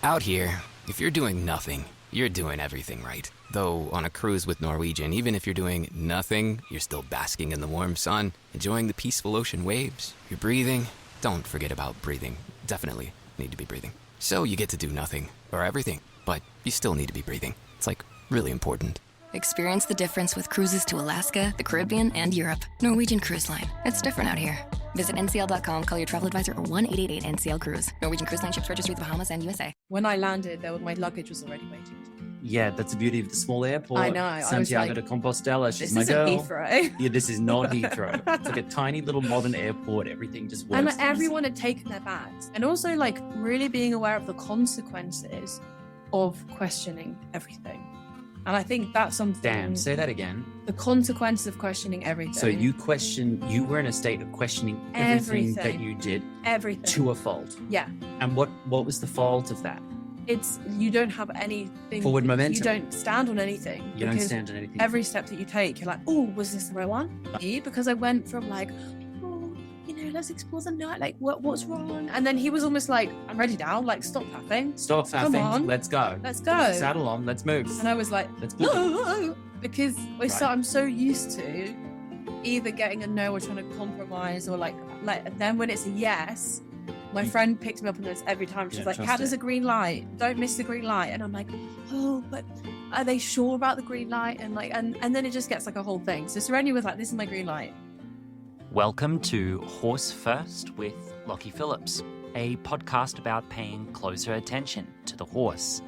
Out here, if you're doing nothing, you're doing everything right. Though on a cruise with Norwegian, even if you're doing nothing, you're still basking in the warm sun, enjoying the peaceful ocean waves. You're breathing. Don't forget about breathing. Definitely need to be breathing. So you get to do nothing, or everything, but you still need to be breathing. It's like really important. Experience the difference with cruises to Alaska, the Caribbean, and Europe. Norwegian Cruise Line. It's different out here. Visit ncl.com, call your travel advisor, or 1-888-NCL-CRUISE. Norwegian Cruise Line ships registry the Bahamas and USA. When I landed, my luggage was already waiting. Yeah, that's the beauty of the small airport. I know. Santiago de Compostela. She's my This girl. isn't Heathrow. Yeah, this is not Heathrow. It's like a tiny little modern airport. Everything just works. And everyone had taken their bags. And also, really being aware of the consequences of questioning everything. And I think that's something. Damn, say that again. The consequences of questioning everything. So you were in a state of questioning everything that you did. Everything. To a fault. Yeah. And what was the fault of that? It's you don't have anything. Forward momentum. You don't stand on anything. You don't stand on anything. Every step that you take, you're like, oh, was this the right one? Because I went from let's explore the night. What's wrong? And then he was almost like, I'm ready now. Stop faffing. Stop faffing. Come on. Let's go. Let's go. Saddle on. Let's move. And I was like, let's move. No, because I'm so used to either getting a no or trying to compromise or then when it's a yes, my friend picked me up on this every time. She's like, Cat, there's a green light. Don't miss the green light. And I'm like, oh, but are they sure about the green light? And and then it just gets like a whole thing. So Serenia was like, this is my green light. Welcome to Horse First with Lockie Phillips, a podcast about paying closer attention to the horse,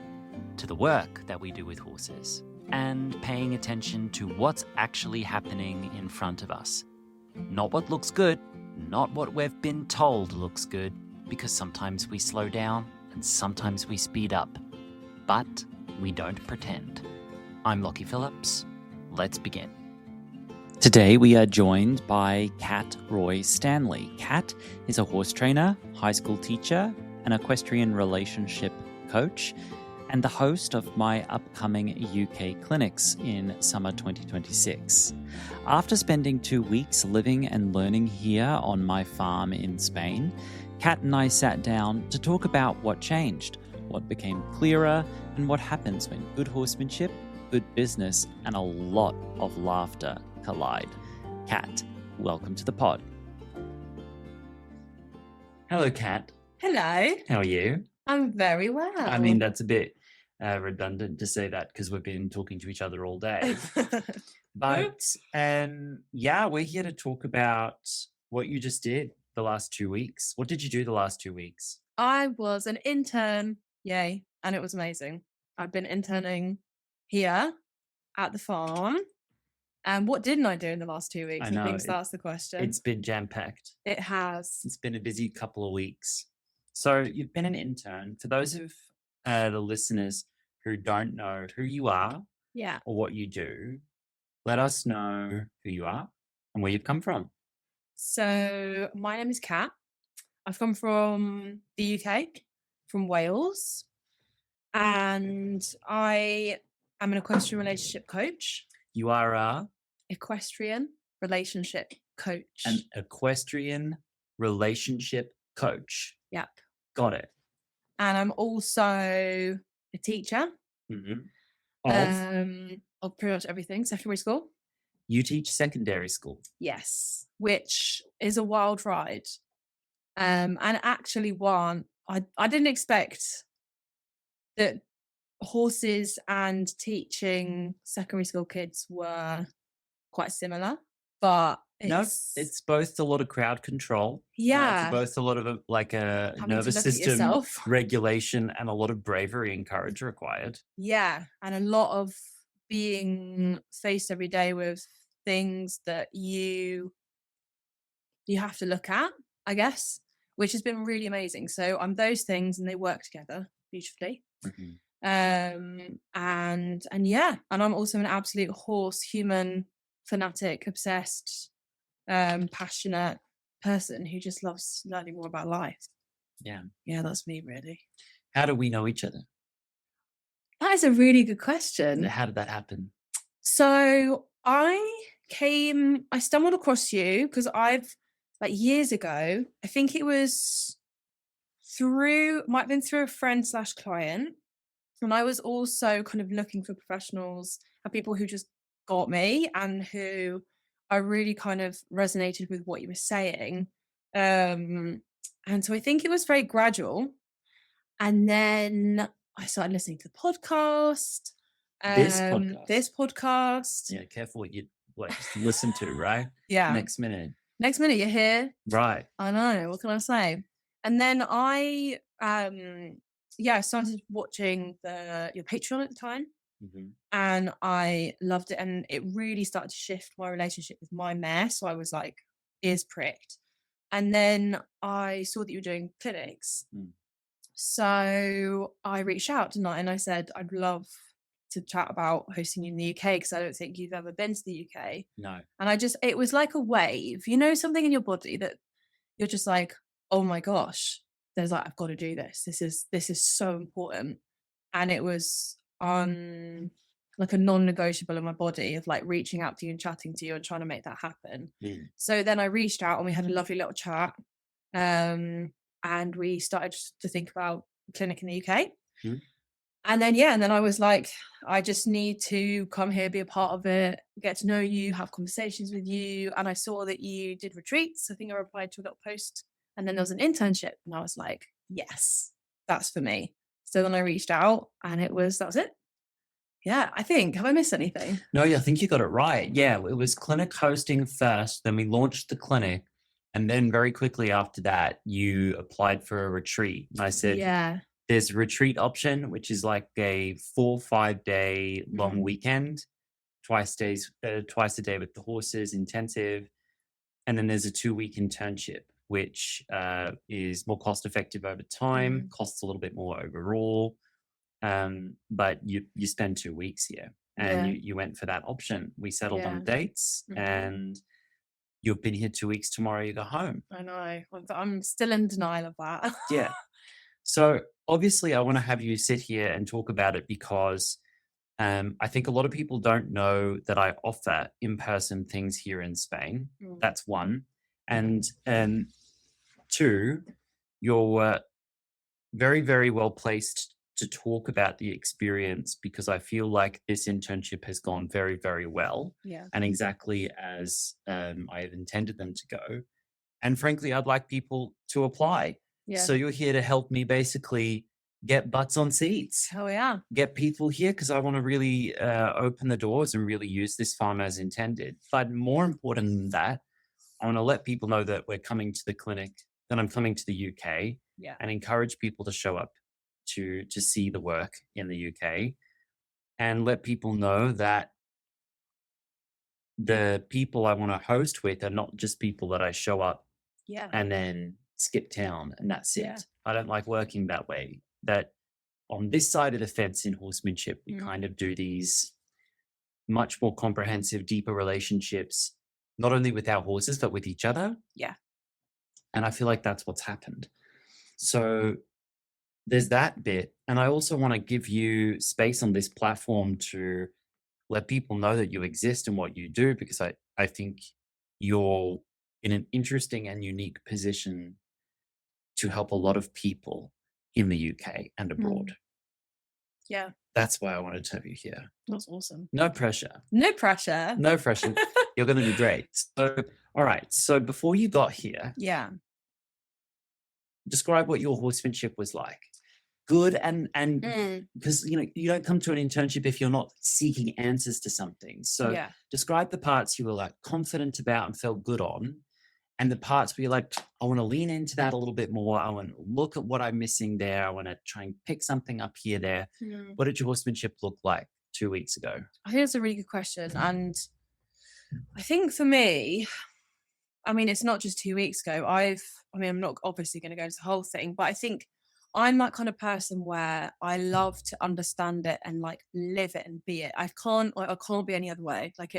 to the work that we do with horses, and paying attention to what's actually happening in front of us. Not what looks good, not what we've been told looks good, because sometimes we slow down and sometimes we speed up, but we don't pretend. I'm Lockie Phillips. Let's begin. Today we are joined by Cat Roy Stanley. Cat is a horse trainer, high school teacher, an equestrian relationship coach, and the host of my upcoming UK clinics in summer 2026. After spending 2 weeks living and learning here on my farm in Spain, Cat and I sat down to talk about what changed, what became clearer, and what happens when good horsemanship, good business, and a lot of laughter collide. Cat, welcome to the pod. Hello, Cat. Hello. How are you? I'm very well. I mean, that's a bit redundant to say that because we've been talking to each other all day. But we're here to talk about what you just did the last 2 weeks. What did you do the last 2 weeks? I was an intern, yay, and it was amazing. I've been interning here at the farm. And what didn't I do in the last 2 weeks? I know. I think that's the question. It's been jam-packed. It has. It's been a busy couple of weeks. So you've been an intern. For those of the listeners who don't know who you are or what you do, let us know who you are and where you've come from. So my name is Cat. I've come from the UK, from Wales, and I am an equestrian relationship coach. You are a equestrian relationship coach. An equestrian relationship coach. Yep. Got it. And I'm also a teacher of pretty much everything, secondary school. You teach secondary school? Yes, which is a wild ride. And actually one, I didn't expect that horses and teaching secondary school kids were quite similar, but it's both a lot of crowd control. Yeah. It's both a lot of a nervous system regulation and a lot of bravery and courage required. Yeah. And a lot of being faced every day with things that you have to look at, I guess, which has been really amazing. So I'm those things and they work together beautifully. Mm-hmm. And I'm also an absolute horse human fanatic, obsessed, passionate person who just loves learning more about life. Yeah, that's me really. How do we know each other? That is a really good question. How did that happen? So I stumbled across you because years ago, I think it was might have been through a friend / client. And I was also kind of looking for professionals and people who just got me and who I really kind of resonated with what you were saying. And so I think it was very gradual. And then I started listening to the podcast. This podcast. Yeah, careful what you listen to, right? Yeah. Next minute you're here. Right. I know. What can I say? And then I started watching your Patreon at the time. Mm-hmm. And I loved it. And it really started to shift my relationship with my mare. So I was like, ears pricked. And then I saw that you were doing clinics. Mm. So I reached out tonight and I said, I'd love to chat about hosting in the UK because I don't think you've ever been to the UK. No. And it was like a wave, you know, something in your body that you're just like, oh my gosh, there's like, I've got to do this. This is so important. And it was like a non-negotiable in my body of like reaching out to you and chatting to you and trying to make that happen. Mm. So then I reached out and we had a lovely little chat. And we started to think about a clinic in the UK. Mm. And then I was like, I just need to come here, be a part of it, get to know you, have conversations with you. And I saw that you did retreats. I think I replied to a little post. And then there was an internship. And I was like, yes, that's for me. So then I reached out and that was it. Yeah, I think. Have I missed anything? No, I think you got it right. Yeah, it was clinic hosting first. Then we launched the clinic. And then very quickly after that, you applied for a retreat. And I said, yeah, there's a retreat option, which is like a 4-5 day long weekend, twice a day with the horses, intensive. And then there's a 2-week internship, which is more cost effective over time, costs a little bit more overall. But you spend 2 weeks here and you went for that option. We settled on dates and you've been here 2 weeks. Tomorrow you go home. I know. I'm still in denial of that. Yeah. So obviously I want to have you sit here and talk about it because I think a lot of people don't know that I offer in-person things here in Spain. That's one. And 2, you're very, very well placed to talk about the experience because I feel like this internship has gone very, very well. Yeah. And exactly as I have intended them to go. And frankly, I'd like people to apply. Yeah. So you're here to help me basically get butts on seats. Oh, yeah. Get people here because I want to really open the doors and really use this farm as intended. But more important than that, I want to let people know that we're coming to the clinic, that I'm coming to the UK and encourage people to show up to see the work in the UK and let people know that the people I want to host with are not just people that I show up and then skip town and that's it. I don't like working that way. That on this side of the fence in horsemanship, we kind of do these much more comprehensive, deeper relationships, not only with our horses, but with each other. Yeah. And I feel like that's what's happened. So there's that bit. And I also want to give you space on this platform to let people know that you exist and what you do, because I think you're in an interesting and unique position to help a lot of people in the UK and abroad. Yeah. That's why I wanted to have you here. That's awesome. No pressure. No pressure. No pressure. You're going to do great. So, all right. So before you got here, describe what your horsemanship was like. Good and because you don't come to an internship if you're not seeking answers to something. So describe the parts you were like confident about and felt good on, and the parts where you're like, I want to lean into that a little bit more. I want to look at what I'm missing there. I want to try and pick something up here, there. What did your horsemanship look like 2 weeks ago? I think that's a really good question. And I think for me, I mean, it's not just 2 weeks ago. I'm not obviously going to go into the whole thing, but I think I'm that kind of person where I love to understand it and like live it and be it. I can't be any other way. Like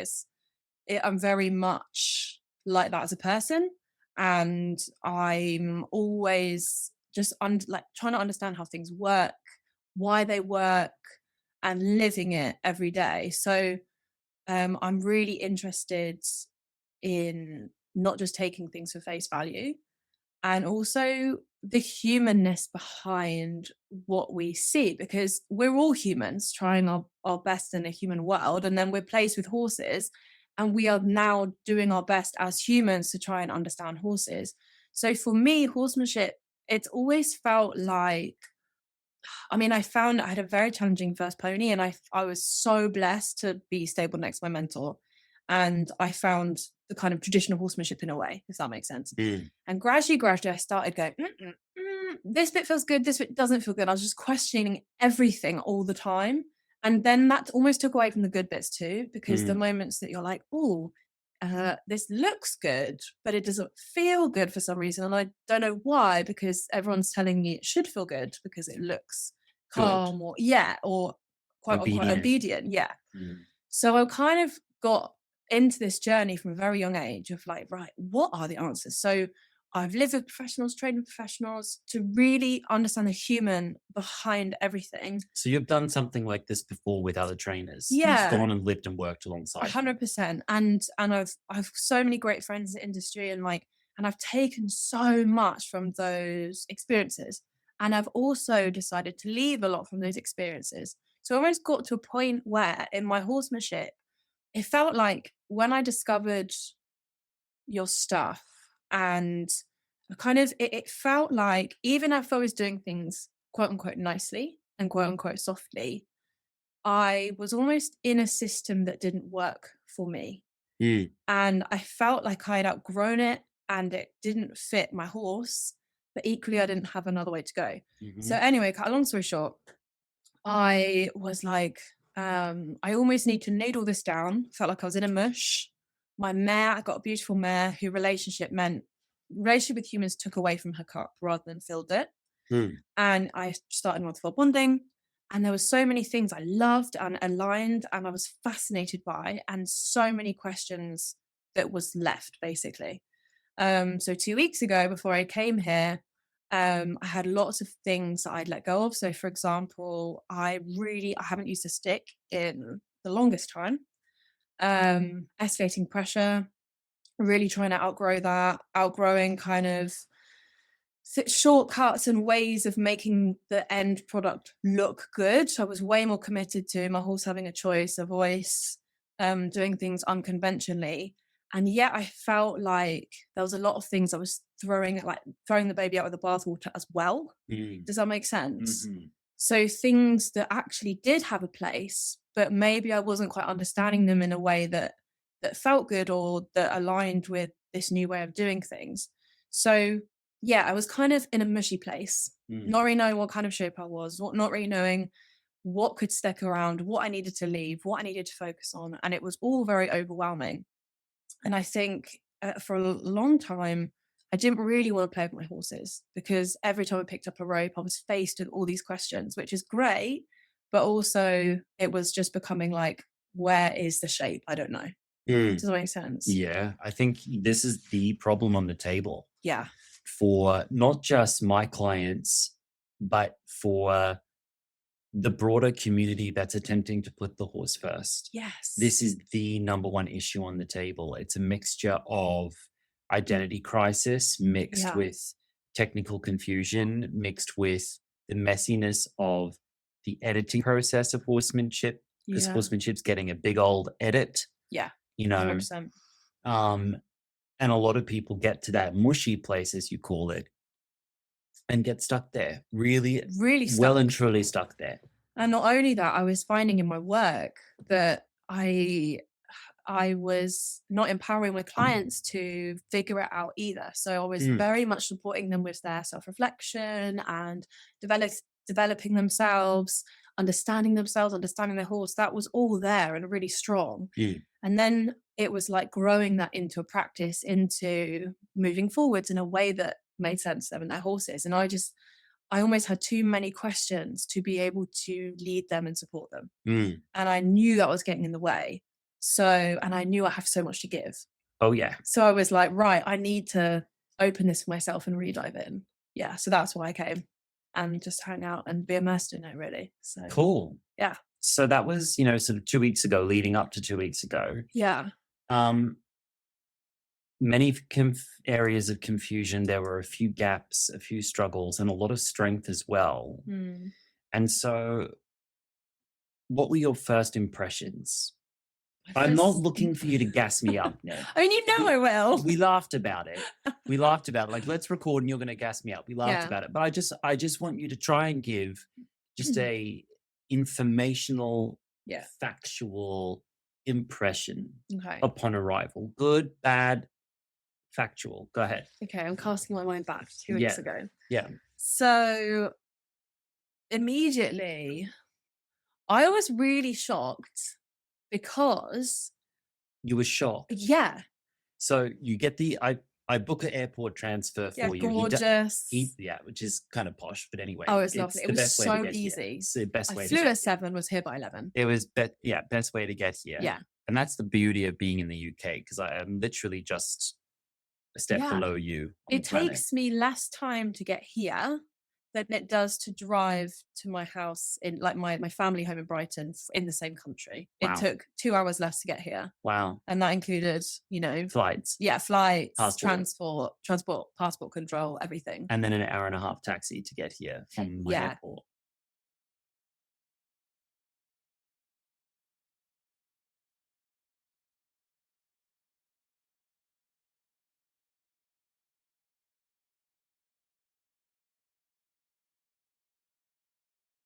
I'm very much like that as a person, and I'm always just trying to understand how things work, why they work, and living it every day. So I'm really interested in not just taking things for face value and also the humanness behind what we see, because we're all humans trying our best in a human world, and then we're placed with horses, and we are now doing our best as humans to try and understand horses. So for me, horsemanship, it's always felt like, I mean, I found I had a very challenging first pony, and I was so blessed to be stable next to my mentor. And I found the kind of traditional horsemanship in a way, if that makes sense. And gradually, I started going, this bit feels good, this bit doesn't feel good. I was just questioning everything all the time. And then that almost took away from the good bits too, because the moments that you're like, oh, this looks good, but it doesn't feel good for some reason. And I don't know why, because everyone's telling me it should feel good because it looks calm or quite obedient. Yeah. So I kind of got into this journey from a very young age of like, right, what are the answers? So I've lived with professionals, trained with professionals to really understand the human behind everything. So you've done something like this before with other trainers. Yeah. You've gone and lived and worked alongside. 100%. And I've so many great friends in the industry, and I've taken so much from those experiences. And I've also decided to leave a lot from those experiences. So I almost got to a point where in my horsemanship, it felt like when I discovered your stuff, and it felt like even if I was doing things quote unquote nicely and quote unquote softly, I was almost in a system that didn't work for me. And I felt like I had outgrown it and it didn't fit my horse, but equally I didn't have another way to go. So anyway, cut a long story short, I was like, I almost need to noodle this down. Felt like I was in a mush. My mare, I got a beautiful mare who relationship with humans took away from her cup rather than filled it. And I started Northfield bonding, and there were so many things I loved and aligned and I was fascinated by, and so many questions that was left basically. So 2 weeks ago, before I came here, I had lots of things that I'd let go of. So for example, I haven't used a stick in the longest time. Escalating pressure, really trying to outgrow that, outgrowing kind of shortcuts and ways of making the end product look good. I was way more committed to my horse having a choice, a voice, doing things unconventionally. And yet I felt like there was a lot of things I was throwing the baby out with the bathwater as well. Does that make sense? So things that actually did have a place, but maybe I wasn't quite understanding them in a way that felt good or that aligned with this new way of doing things. So yeah, I was kind of in a mushy place, not really knowing what kind of shape I was, not really knowing what could stick around, what I needed to leave, what I needed to focus on. And it was all very overwhelming. And I think for a long time, I didn't really want to play with my horses, because every time I picked up a rope, I was faced with all these questions, which is great. But also it was just becoming like, where is the shape? I don't know. Does that make sense? Yeah, I think this is the problem on the table. Yeah. For not just my clients, but for the broader community that's attempting to put the horse first. Yes. This is the number one issue on the table. It's a mixture of identity crisis mixed with technical confusion, mixed with the messiness of the editing process of horsemanship, because horsemanship's getting a big old edit. Yeah. 100%. And a lot of people get to that mushy place, as you call it, and get stuck there, really stuck. Well and truly stuck there. And not only that, I was finding in my work that I was not empowering my clients to figure it out either. So I was very much supporting them with their self-reflection and developing themselves, understanding their horse. That was all there and really strong. And then it was like growing that into a practice, into moving forwards in a way that made sense to them and their horses. And I almost had too many questions to be able to lead them and support them. And I knew that was getting in the way. And I knew I have so much to give. Oh, yeah. So I was like, right, I need to open this for myself and really dive in. Yeah. So that's why I came and just hang out and be immersed in it, really. So cool. Yeah. So that was, sort of 2 weeks ago, leading up to 2 weeks ago. Yeah. many areas of confusion. There were a few gaps, a few struggles, and a lot of strength as well. And so, what were your first impressions? I'm not looking for you to gas me up, Ned. I mean, you know I will. We laughed about it. Like, let's record and you're going to gas me up. We laughed about it. But I just want you to try and give just a informational, factual impression upon arrival. Good, bad, factual. Go ahead. Okay, I'm casting my mind back to 2 weeks ago. Yeah. So immediately, I was really shocked because you were shocked. Yeah. So you get I book an airport transfer for you. Gorgeous. Which is kind of posh, but anyway. Oh, it's lovely. It was so easy. It's the best way. I flew at 7, was here by 11. It was best way to get here. Yeah. And that's the beauty of being in the UK, because I am literally just a step below you. It takes me less time to get here than it does to drive to my house in like my family home in Brighton in the same country. It took 2 hours less to get here. Wow. And that included, flights. Yeah, flights, passport. transport, passport control, everything. And then an hour and a half taxi to get here from my airport.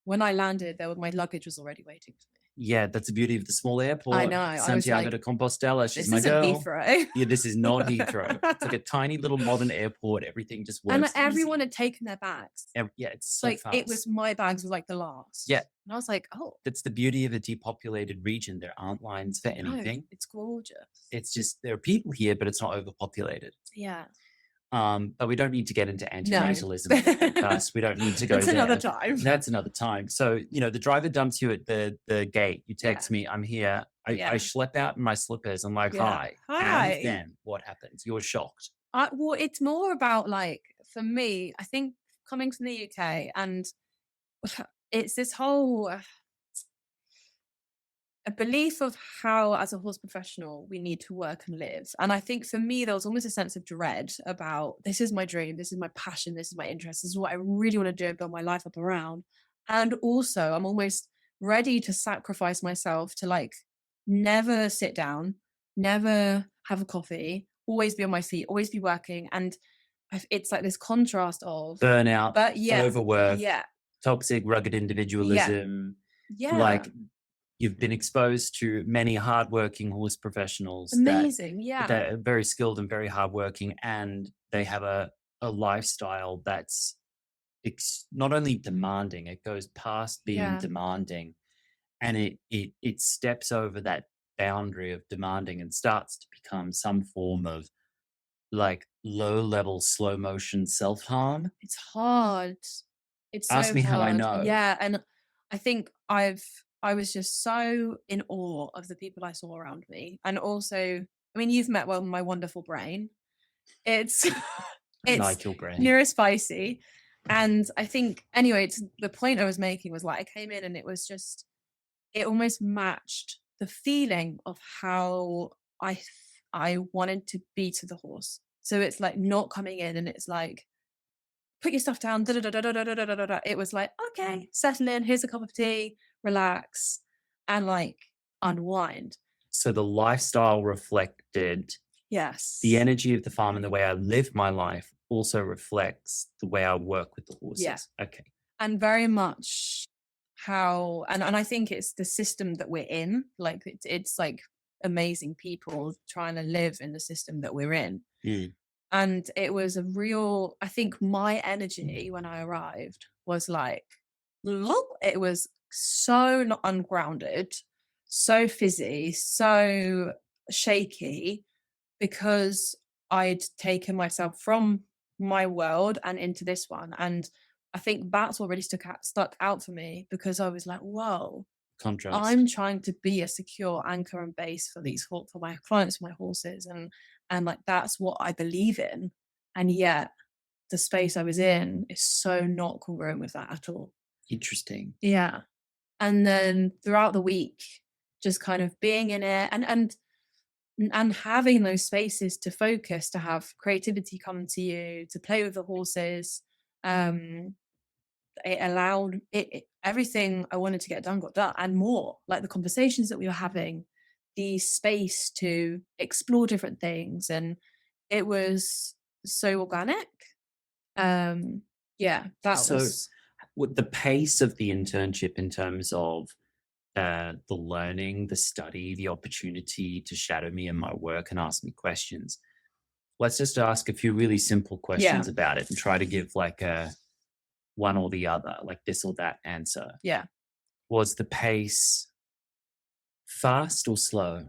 When I landed, my luggage was already waiting for me. Yeah, that's the beauty of the small airport. I know. Santiago de Compostela. She's my girl. This isn't Heathrow. Yeah, this is not Heathrow. It's like a tiny little modern airport. Everything just works. And everyone had taken their bags. It's so fast. It was my bags were like the last. Yeah. And I was like, oh. That's the beauty of a depopulated region. There aren't lines for anything. It's gorgeous. It's just there are people here, but it's not overpopulated. Yeah. But we don't need to get into antinatalism. No. We don't need to go That's there. another time. That's another time. So, the driver dumps you at the gate. You text me, I'm here. I schlep out in my slippers. I'm like, hi. And then what happens? You're shocked. Well, it's more about for me, I think coming from the UK, and it's this whole a belief of how, as a horse professional, we need to work and live. And I think for me, there was almost a sense of dread about, this is my dream, this is my passion, this is my interest, this is what I really want to do and build my life up around. And also, I'm almost ready to sacrifice myself to never sit down, never have a coffee, always be on my feet, always be working. And it's like this contrast of burnout, overwork, toxic, rugged individualism. Yeah. You've been exposed to many hardworking horse professionals. Amazing, that are very skilled and very hardworking, and they have a lifestyle that's not only demanding, it goes past being demanding, and it steps over that boundary of demanding and starts to become some form of low-level, slow-motion self-harm. It's hard. It's Ask me how I know. Yeah, and I think I was just so in awe of the people I saw around me. And also, I mean, you've met my wonderful brain. It's like your brain. Neurospicy. And I think, anyway, it's the point I was making was I came in and it was just, it almost matched the feeling of how I wanted to be to the horse. So it's not coming in and it's put your stuff down. It was okay, settle in. Here's a cup of tea, relax, and unwind. So the lifestyle reflected. Yes. The energy of the farm and the way I live my life also reflects the way I work with the horses. Yeah. Okay. And very much how, and I think it's the system that we're in. It's amazing people trying to live in the system that we're in. Mm. And it was a real, I think my energy when I arrived was it was so not ungrounded, so fizzy, so shaky, because I'd taken myself from my world and into this one. And I think that's what really stuck out for me, because I was whoa, contrast. I'm trying to be a secure anchor and base for for my clients, for my horses, and that's what I believe in. And yet the space I was in is so not congruent with that at all. Interesting. Yeah. And then throughout the week, just kind of being in it, and and having those spaces to focus, to have creativity come to you, to play with the horses, it allowed everything I wanted to get done got done, and more. Like the conversations that we were having, the space to explore different things, and it was so organic. Yeah, that So was with the pace of the internship in terms of the learning, the study, the opportunity to shadow me in my work and ask me questions. Let's just ask a few really simple questions about it and try to give like a one or the other, like this or that answer. yeah. Was the pace fast or slow?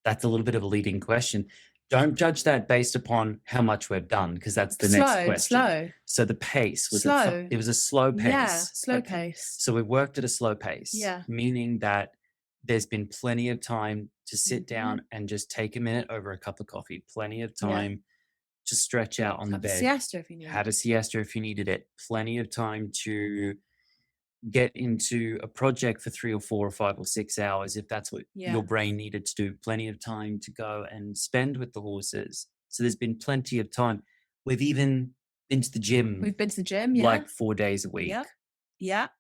That's a little bit of a leading question. Don't judge that based upon how much we've done, because that's the next question. Slow. So the pace was Slow. it was a slow pace. Yeah, slow Okay. pace. So we worked at a slow pace. Yeah. Meaning that there's been plenty of time to sit Mm-hmm. down and just take a minute over a cup of coffee. Plenty of time to stretch out on the Have a bed. siesta if you need. Have a siesta if you needed it. Plenty of time to get into a project for 3 or 4 or 5 or 6 hours if that's what Yeah. your brain needed to do. Plenty of time to go and spend with the horses. So there's been plenty of time. We've even been to the gym We've been to the gym, yeah. like 4 days a week. Yep.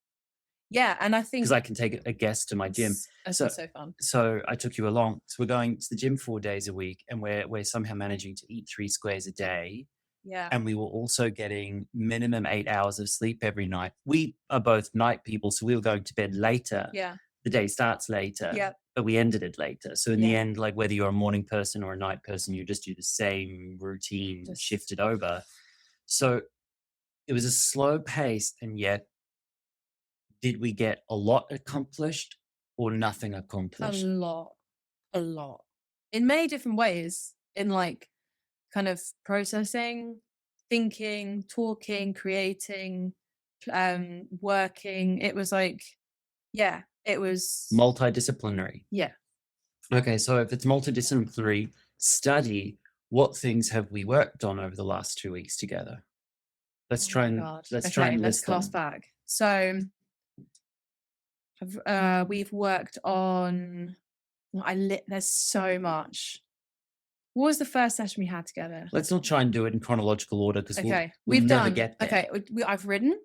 Yeah, and I think Because I can take a guest to my gym. That's So- so fun. So I took you along. So we're going to the gym 4 days a week, and we're somehow managing to eat 3 squares a day. Yeah. And we were also getting minimum 8 hours of sleep every night. We are both night people, so we were going to bed later. Yeah. The day starts later, Yeah. but we ended it later. So in the Yeah. end, like whether you're a morning person or a night person, you just do the same routine, Just- shifted over. So it was a slow pace, and yet did we get a lot accomplished or nothing A accomplished? lot. In many different ways. In like kind of processing, thinking, talking, creating, working. It was like, yeah, it was Multidisciplinary. yeah. Okay, so if it's multidisciplinary study, what things have we worked on over the last 2 weeks together? Let's try and let's try and let's list cast them. back. So we've worked on there's so much. What was the first session we had together? Let's not try and do it in chronological order because Okay, we'll we've never done. get there. Okay, I've ridden.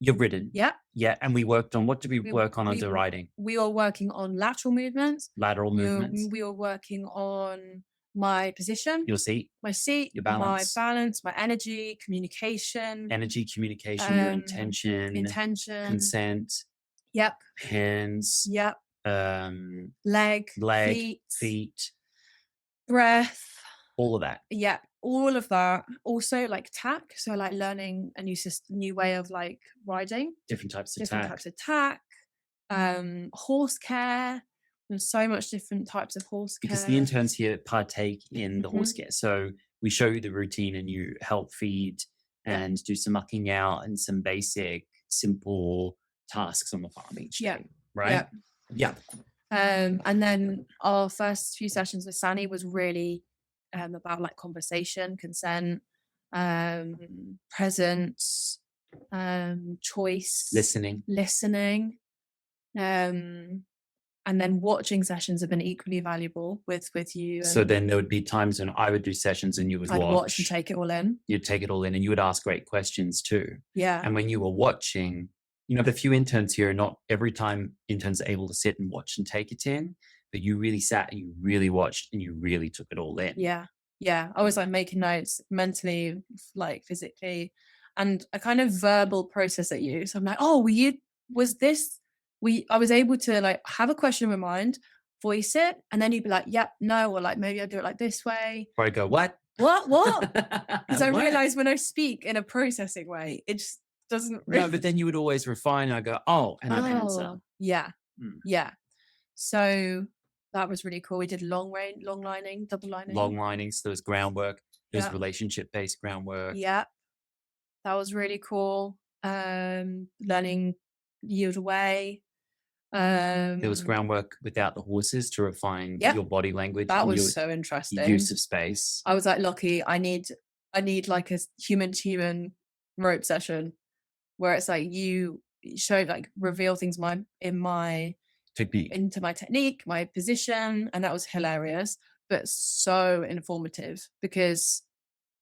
You've ridden. Yeah, Yeah, and we worked on what did we We- work on we- under riding? we were working on lateral movements. Lateral movements. We were working on my position, Your seat, my seat, your my balance. balance, my energy, communication, energy, communication, your Um, intention, intention. consent, Yep, hands, yep. leg, Leg, feet, breath. all of that. Yeah, all of that. Also like tack, so like learning a new way of like riding, Different types of different tack. types of tack, horse care. There's so much different types of horse care. Because the interns here partake in the horse Mm-hmm. care. So we show you the routine and you help feed and do some mucking out and some basic, simple tasks on the farm each Yeah. day. Right? Yeah. And then our first few sessions with Sani was really about like conversation, consent, presence, choice, listening. And then watching sessions have been equally valuable with you. So and then there would be times when I would do sessions and you would I'd watch. watch and take it all in. You'd take it all in and you would ask great questions too. Yeah. And when you were watching, you know, the few interns here, not every time interns are able to sit and watch and take it in, but you really sat and you really watched and you really took it all in. Yeah. I was like making notes mentally, like physically, and a kind of verbal process at you. So I'm like, oh, I was able to like have a question in my mind, voice it, and then you'd be like, yep, no, or like maybe I'll do it like this way. Or I go, what? Because I What? realize when I speak in a processing way, it just doesn't really No, but then you would always refine and I go, oh, and I'd answer. Yeah. Mm. Yeah. So that was really cool. We did long lining, double lining. Long linings, there was groundwork, there was Yeah. relationship-based groundwork. Yeah. That was really cool. Learning yield away. There was groundwork without the horses to refine Yep. your body language. That and was your so interesting. use of space. I was like, Lockie, I need like a human to human rope session where it's like you show like reveal things in my into my technique, my position, and that was hilarious, but so informative because,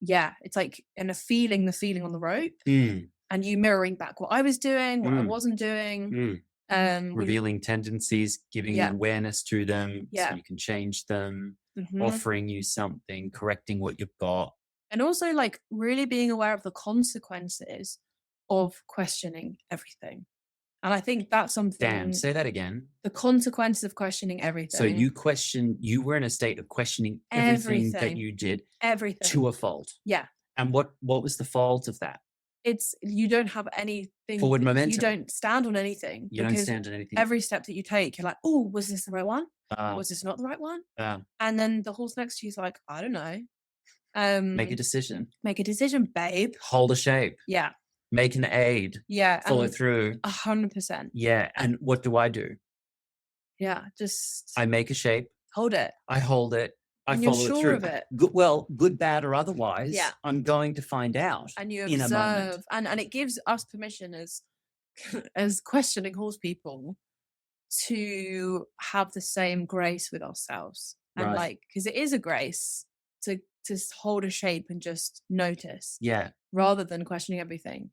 yeah, it's like the feeling on the rope, and you mirroring back what I was doing, what I wasn't doing, revealing tendencies, giving you awareness to them, so you can change them, offering you something, correcting what you've got, and also like really being aware of the consequences of questioning everything. And I think that's something. Damn, say that again. The consequences of questioning everything. So you were in a state of questioning everything that you did. Everything. To a fault. Yeah. And what was the fault of that? It's you don't have anything. Forward momentum. You don't stand on anything. You don't stand on anything. Every step that you take, you're like, oh, was this the right one? Was this not the right one? And then the horse next to you is like, I don't know. Make a decision. Make a decision, babe. Hold a shape. Yeah. Make an aid. Yeah. Follow through. 100%. Yeah. And what do? Yeah. Just. I make a shape. Hold it. I hold it. I and follow you're it sure through. Of it. Good, bad, or otherwise. Yeah. I'm going to find out. And you in a moment. observe, and it gives us permission as questioning horse people to have the same grace with ourselves, and like because it is a grace to hold a shape and just notice. Yeah. Rather than questioning everything.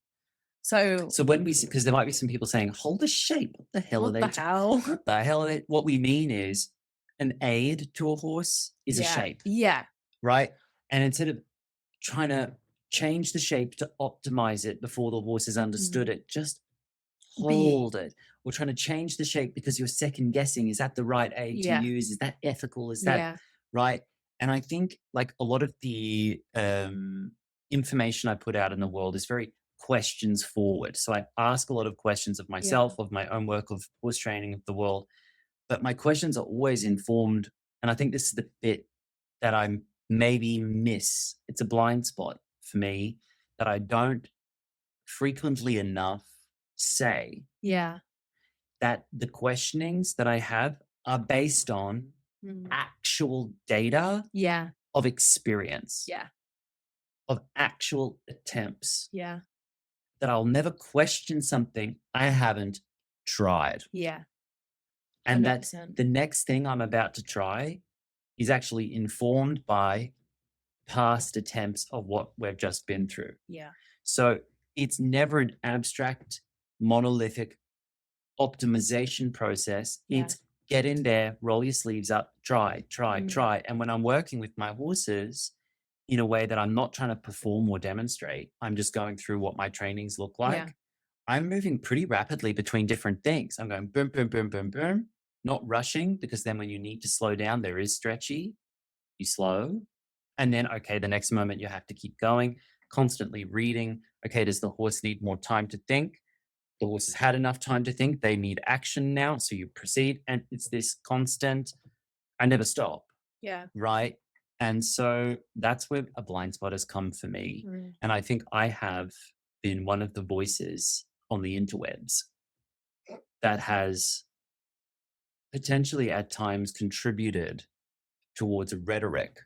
So when we, because there might be some people saying, hold a shape. What the hell are they? What the hell are they? What we mean is an aid to a horse is a shape. Yeah. Right. And instead of trying to change the shape to optimize it before the horse has understood it, just hold it. Or trying to change the shape because you're second guessing. Is that the right aid to use? Is that ethical? Is that right? And I think like a lot of the information I put out in the world is very questions forward. So I ask a lot of questions of myself, of my own work, of horse training, of the world. But my questions are always informed. And I think this is the bit that I maybe miss. It's a blind spot for me that I don't frequently enough say. Yeah. That the questionings that I have are based on actual data of experience. Yeah. Of actual attempts. Yeah. That I'll never question something I haven't tried. Yeah. And that the next thing I'm about to try is actually informed by past attempts of what we've just been through. Yeah. So it's never an abstract, monolithic optimization process. Yeah. It's get in there, roll your sleeves up, try. And when I'm working with my horses in a way that I'm not trying to perform or demonstrate, I'm just going through what my trainings look like. Yeah. I'm moving pretty rapidly between different things. I'm going boom, boom, boom, boom, boom, not rushing, because then when you need to slow down, there is stretchy, you slow. And then, okay, the next moment you have to keep going, constantly reading. Okay, does the horse need more time to think? The horse has had enough time to think. They need action now. So you proceed. And it's this constant, I never stop. Yeah. Right. And so that's where a blind spot has come for me. And I think I have been one of the voices on the interwebs that has potentially at times contributed towards a rhetoric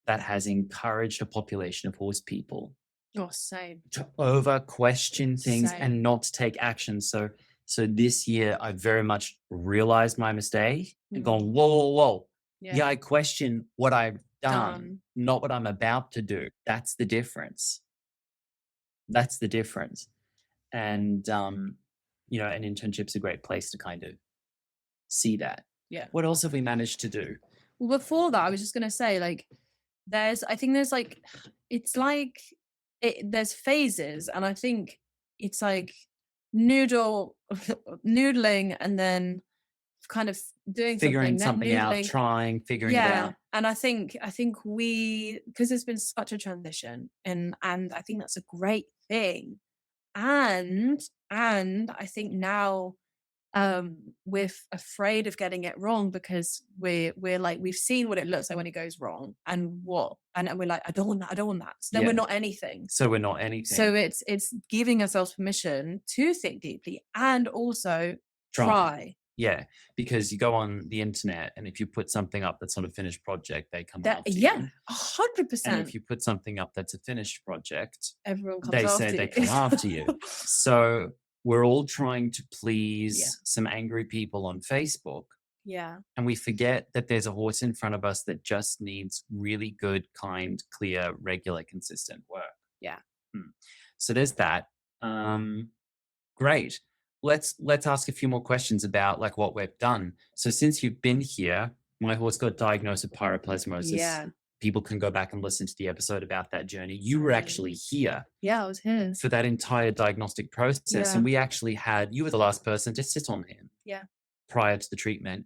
that has encouraged a population of horse people to over question things and not take action. So this year I very much realized my mistake and gone, whoa. Yeah, I question what I've done, not what I'm about to do. That's the difference. And, an internship's a great place to kind of see that. Yeah. What else have we managed to do? Well, before that, I was just going to say, like, there's phases, and I think it's like noodling and then kind of figuring something out, trying, figuring it out. And I think we, because there's been such a transition, and I think that's a great thing. And I think now we're afraid of getting it wrong because we're like, we've seen what it looks like when it goes wrong, and we're like, I don't want that. So then we're not anything. So it's giving ourselves permission to think deeply and also try. Yeah, because you go on the internet and if you put something up that's not a finished project, they come after you. Yeah, 100%. And if you put something up that's a finished project, everyone comes they after say you. they come after you. So we're all trying to please Yeah. some angry people on Facebook. Yeah. And we forget that there's a horse in front of us that just needs really good, kind, clear, regular, consistent work. Yeah. So there's that. Great. Let's ask a few more questions about like what we've done. So since you've been here, my horse got diagnosed with pyraplasmosis. Yeah. People can go back and listen to the episode about that journey. You were actually here Yeah, I was here. for that entire diagnostic process. Yeah. And we actually you were the last person to sit on him. Yeah. Prior to the treatment.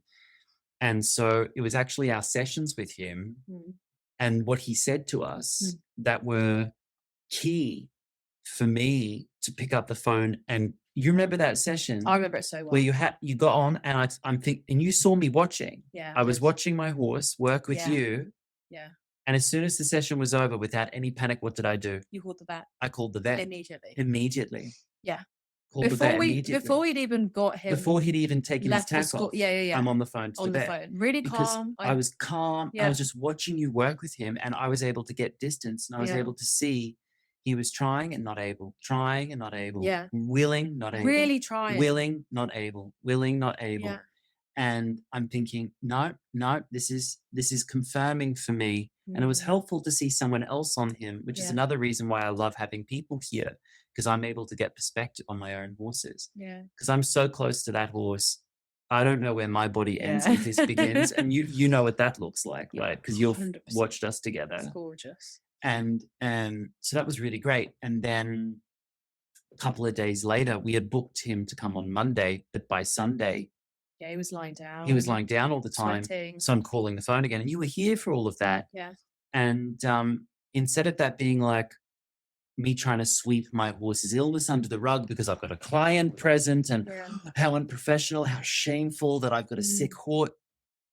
And so it was actually our sessions with him and what he said to us that were key for me to pick up the phone. And you remember that session? I remember it so well. Where you got on and and you saw me watching. Yeah. I was watching my horse work with you. Yeah. And as soon as the session was over, without any panic, what did I do? You called the vet. I called the vet. Immediately. Yeah. Called the vet immediately. Before we'd even got him. Before he'd even taken his left the tack school. off. Yeah. I'm on the phone to on the the vet. phone. Really Because calm. I was calm. Yeah. I was just watching you work with him and I was able to get distance and I was able to see he was trying and not able, trying and not able, willing, not able, really trying, willing, not able, willing, not able. Yeah. And I'm thinking, no, this is confirming for me. And it was helpful to see someone else on him, which is another reason why I love having people here, because I'm able to get perspective on my own horses. Yeah. Because I'm so close to that horse. I don't know where my body ends and his begins. And you know what that looks like, right? Because you've 100%. watched us together. It's gorgeous. And so that was really great. And then a couple of days later, we had booked him to come on Monday, but by Sunday, he was lying down. He was lying down all the time. Sweating. So I'm calling the phone again. And you were here for all of that. Yeah. And instead of that being like me trying to sweep my horse's illness under the rug because I've got a client present and how unprofessional, how shameful that I've got a sick horse,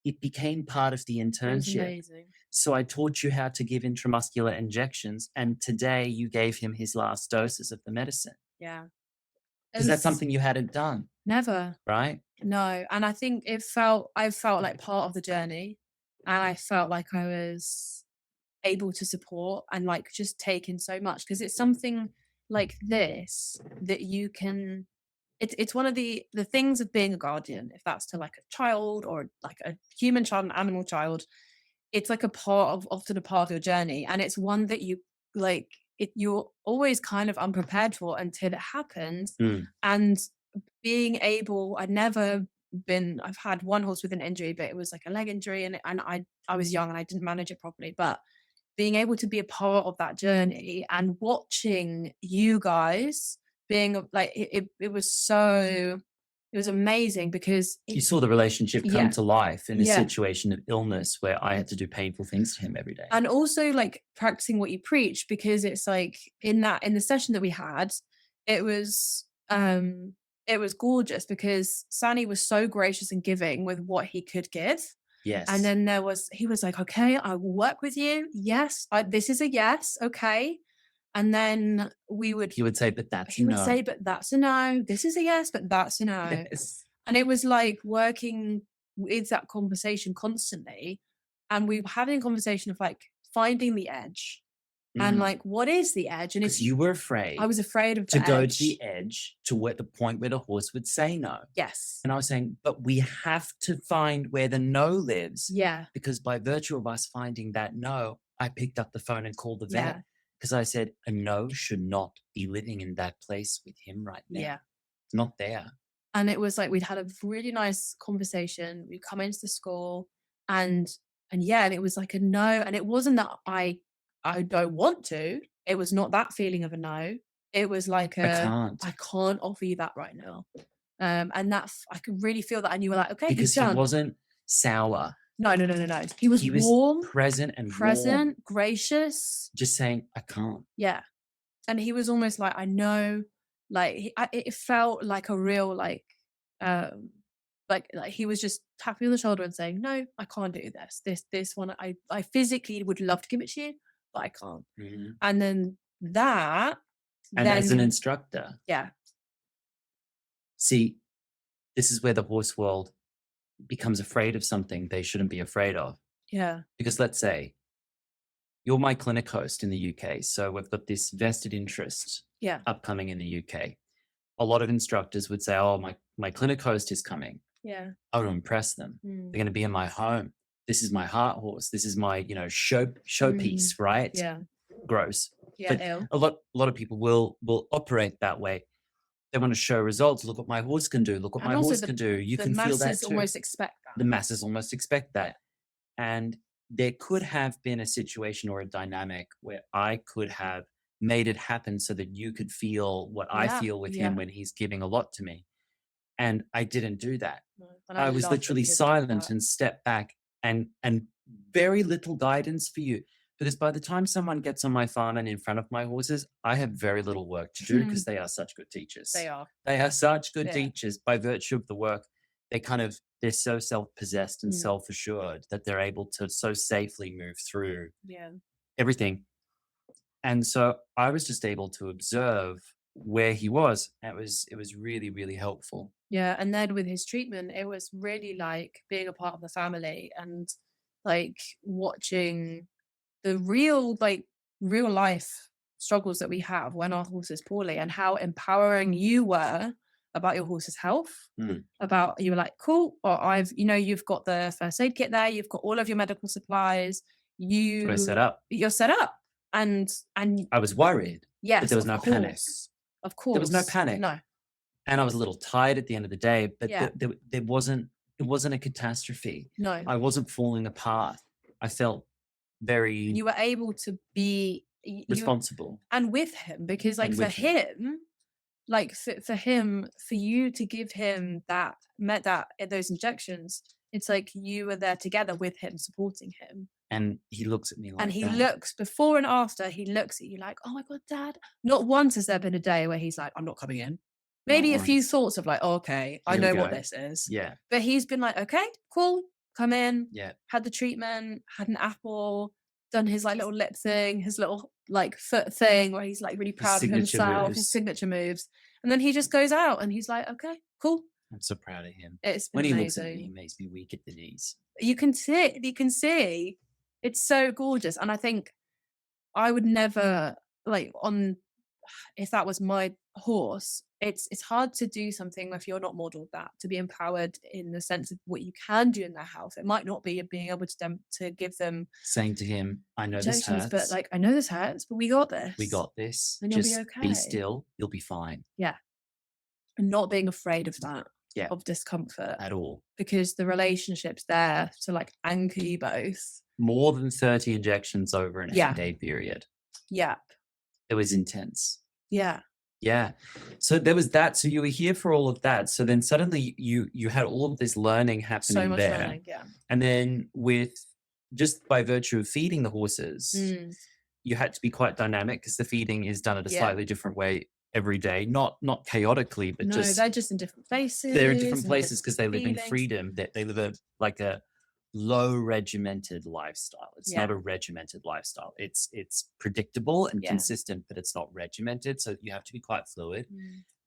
it became part of the internship. Amazing. So I taught you how to give intramuscular injections. And today you gave him his last doses of the medicine. Yeah. Because that's something you hadn't done. Never. Right? No. And I think I felt like part of the journey. And I felt like I was able to support and like just take in so much. Because it's something like this that you can, it's one of the things of being a guardian, if that's to like a child or like a human child, an animal child, it's like often a part of your journey. And it's one that you like, you're always kind of unprepared for until it happens. And being able, I've had one horse with an injury, but it was like a leg injury and I was young and I didn't manage it properly, but being able to be a part of that journey and watching you guys being like, it was amazing because you saw the relationship come to life in a situation of illness where I had to do painful things to him every day. And also like practicing what you preach, because it's like in the session that we had, it was gorgeous because Sani was so gracious and giving with what he could give. Yes. And then he was like, okay, I will work with you. Yes. This is a yes. Okay. And then he would say, but that's a no. He would say, but that's a no. This is a yes, but that's a no. Yes. And it was like working with that conversation constantly. And we were having a conversation of like finding the edge and like, what is the edge? And because you were afraid. I was afraid of to go to the edge to the point where the horse would say no. Yes. And I was saying, but we have to find where the no lives. Yeah. Because by virtue of us finding that no, I picked up the phone and called the vet. Yeah. Because I said, a no should not be living in that place with him right now. Yeah. It's not there. And it was like, we'd had a really nice conversation. We'd come into the school and it was like a no. And it wasn't that I don't want to. It was not that feeling of a no. It was like I can't offer you that right now. And that's, I could really feel that. And you were like, okay, because he wasn't sour. No. He was warm, present, warm. Gracious. Just saying, I can't. Yeah. And he was almost like, I know, like it felt like a real, like he was just tapping on the shoulder and saying, no, I can't do this. This one, I physically would love to give it to you, but I can't. Mm-hmm. And then as an instructor. Yeah. See, this is where the horse world becomes afraid of something they shouldn't be afraid of. Yeah. Because let's say you're my clinic host in the UK. So we've got this vested interest upcoming in the UK. a lot of instructors would say, oh, my clinic host is coming. Yeah. I want to impress them. They're going to be in my home. This is my heart horse. This is my, showpiece, right? Yeah. Gross. Yeah. But a lot of people will operate that way. They want to show results. Look what my horse can do. Look what And my also horse can do. You can feel that masses too. almost expect that. The masses almost expect that. And there could have been a situation or a dynamic where I could have made it happen so that you could feel what I feel with him when he's giving a lot to me. And I didn't do that. No, I was literally silent and stepped back and very little guidance for you. Because by the time someone gets on my farm and in front of my horses, I have very little work to do because they are such good teachers. They are. They are such good teachers by virtue of the work. They're so self-possessed and self-assured that they're able to so safely move through everything. And so I was just able to observe where he was. It was really, really helpful. Yeah. And then with his treatment, it was really like being a part of the family and like watching the real life struggles that we have when our horse is poorly, and how empowering you were about your horse's health. About, you were like, cool, or you've got the first aid kit there, you've got all of your medical supplies, you're set up, and I was worried. Yes, but there was no panic. Of course, there was no panic. No, and I was a little tired at the end of the day, but there wasn't. It wasn't a catastrophe. No, I wasn't falling apart. I felt very. You were able to be responsible and with him, because like for him, for you to give him those injections, it's like you were there together with him, supporting him. And he looks at me like, and he looks before and after. He looks at you like, oh my God, Dad. Not once has there been a day where he's like, I'm not coming in. Maybe a few thoughts of like, oh, okay, I know what this is. Yeah. But he's been like, okay, cool, come in. Yeah. Had the treatment, had an apple, done his like little lip thing, his little like foot thing where he's like really proud of himself, his signature moves. And then he just goes out and he's like, okay, cool. I'm so proud of him. It's been when amazing. He looks at me, he makes me weak at the knees. You can see. It's so gorgeous. And I think I would never if that was my horse, it's hard to do something if you're not modeled that, to be empowered in the sense of what you can do in their house. It might not be being able to give them, saying to him, I know this hurts, but like, I know this hurts, but we got this, and just you'll be okay. Be still, you'll be fine. Yeah. And not being afraid of that, of discomfort at all, because the relationship's there to like anchor you both. More than 30 injections over an 8-day period. Yeah. It was intense. Yeah. Yeah. So there was that. So you were here for all of that. So then suddenly you had all of this learning happening so much there. Learning, yeah. And then just by virtue of feeding the horses, you had to be quite dynamic because the feeding is done at a slightly different way every day. Not chaotically, but they're just in different places. They're in different places because they live in freedom. They live a low regimented lifestyle. It's not a regimented lifestyle. It's predictable and consistent, but it's not regimented. So you have to be quite fluid.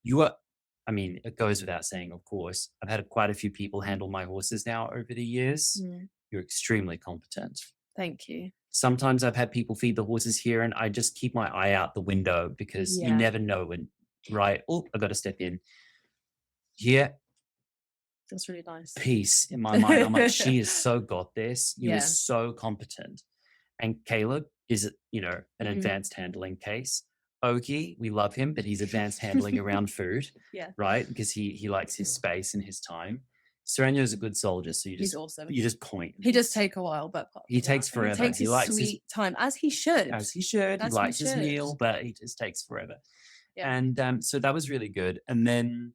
It goes without saying, of course, I've had quite a few people handle my horses now over the years. You're extremely competent. Thank you. Sometimes I've had people feed the horses here and I just keep my eye out the window because you never know when, right? Oh, I've got to step in here. That's really nice. Peace in my mind. I'm like, she has so got this. You are so competent. And Caleb is, an advanced handling case. Oki, we love him, but he's advanced handling around food. Yeah. Right? Because he likes his space and his time. Sereno is a good soldier, so he's awesome. You just point. He does take a while, but he takes forever. He takes his sweet time, as he should. He likes his meal, but he just takes forever. Yeah. And so that was really good. And then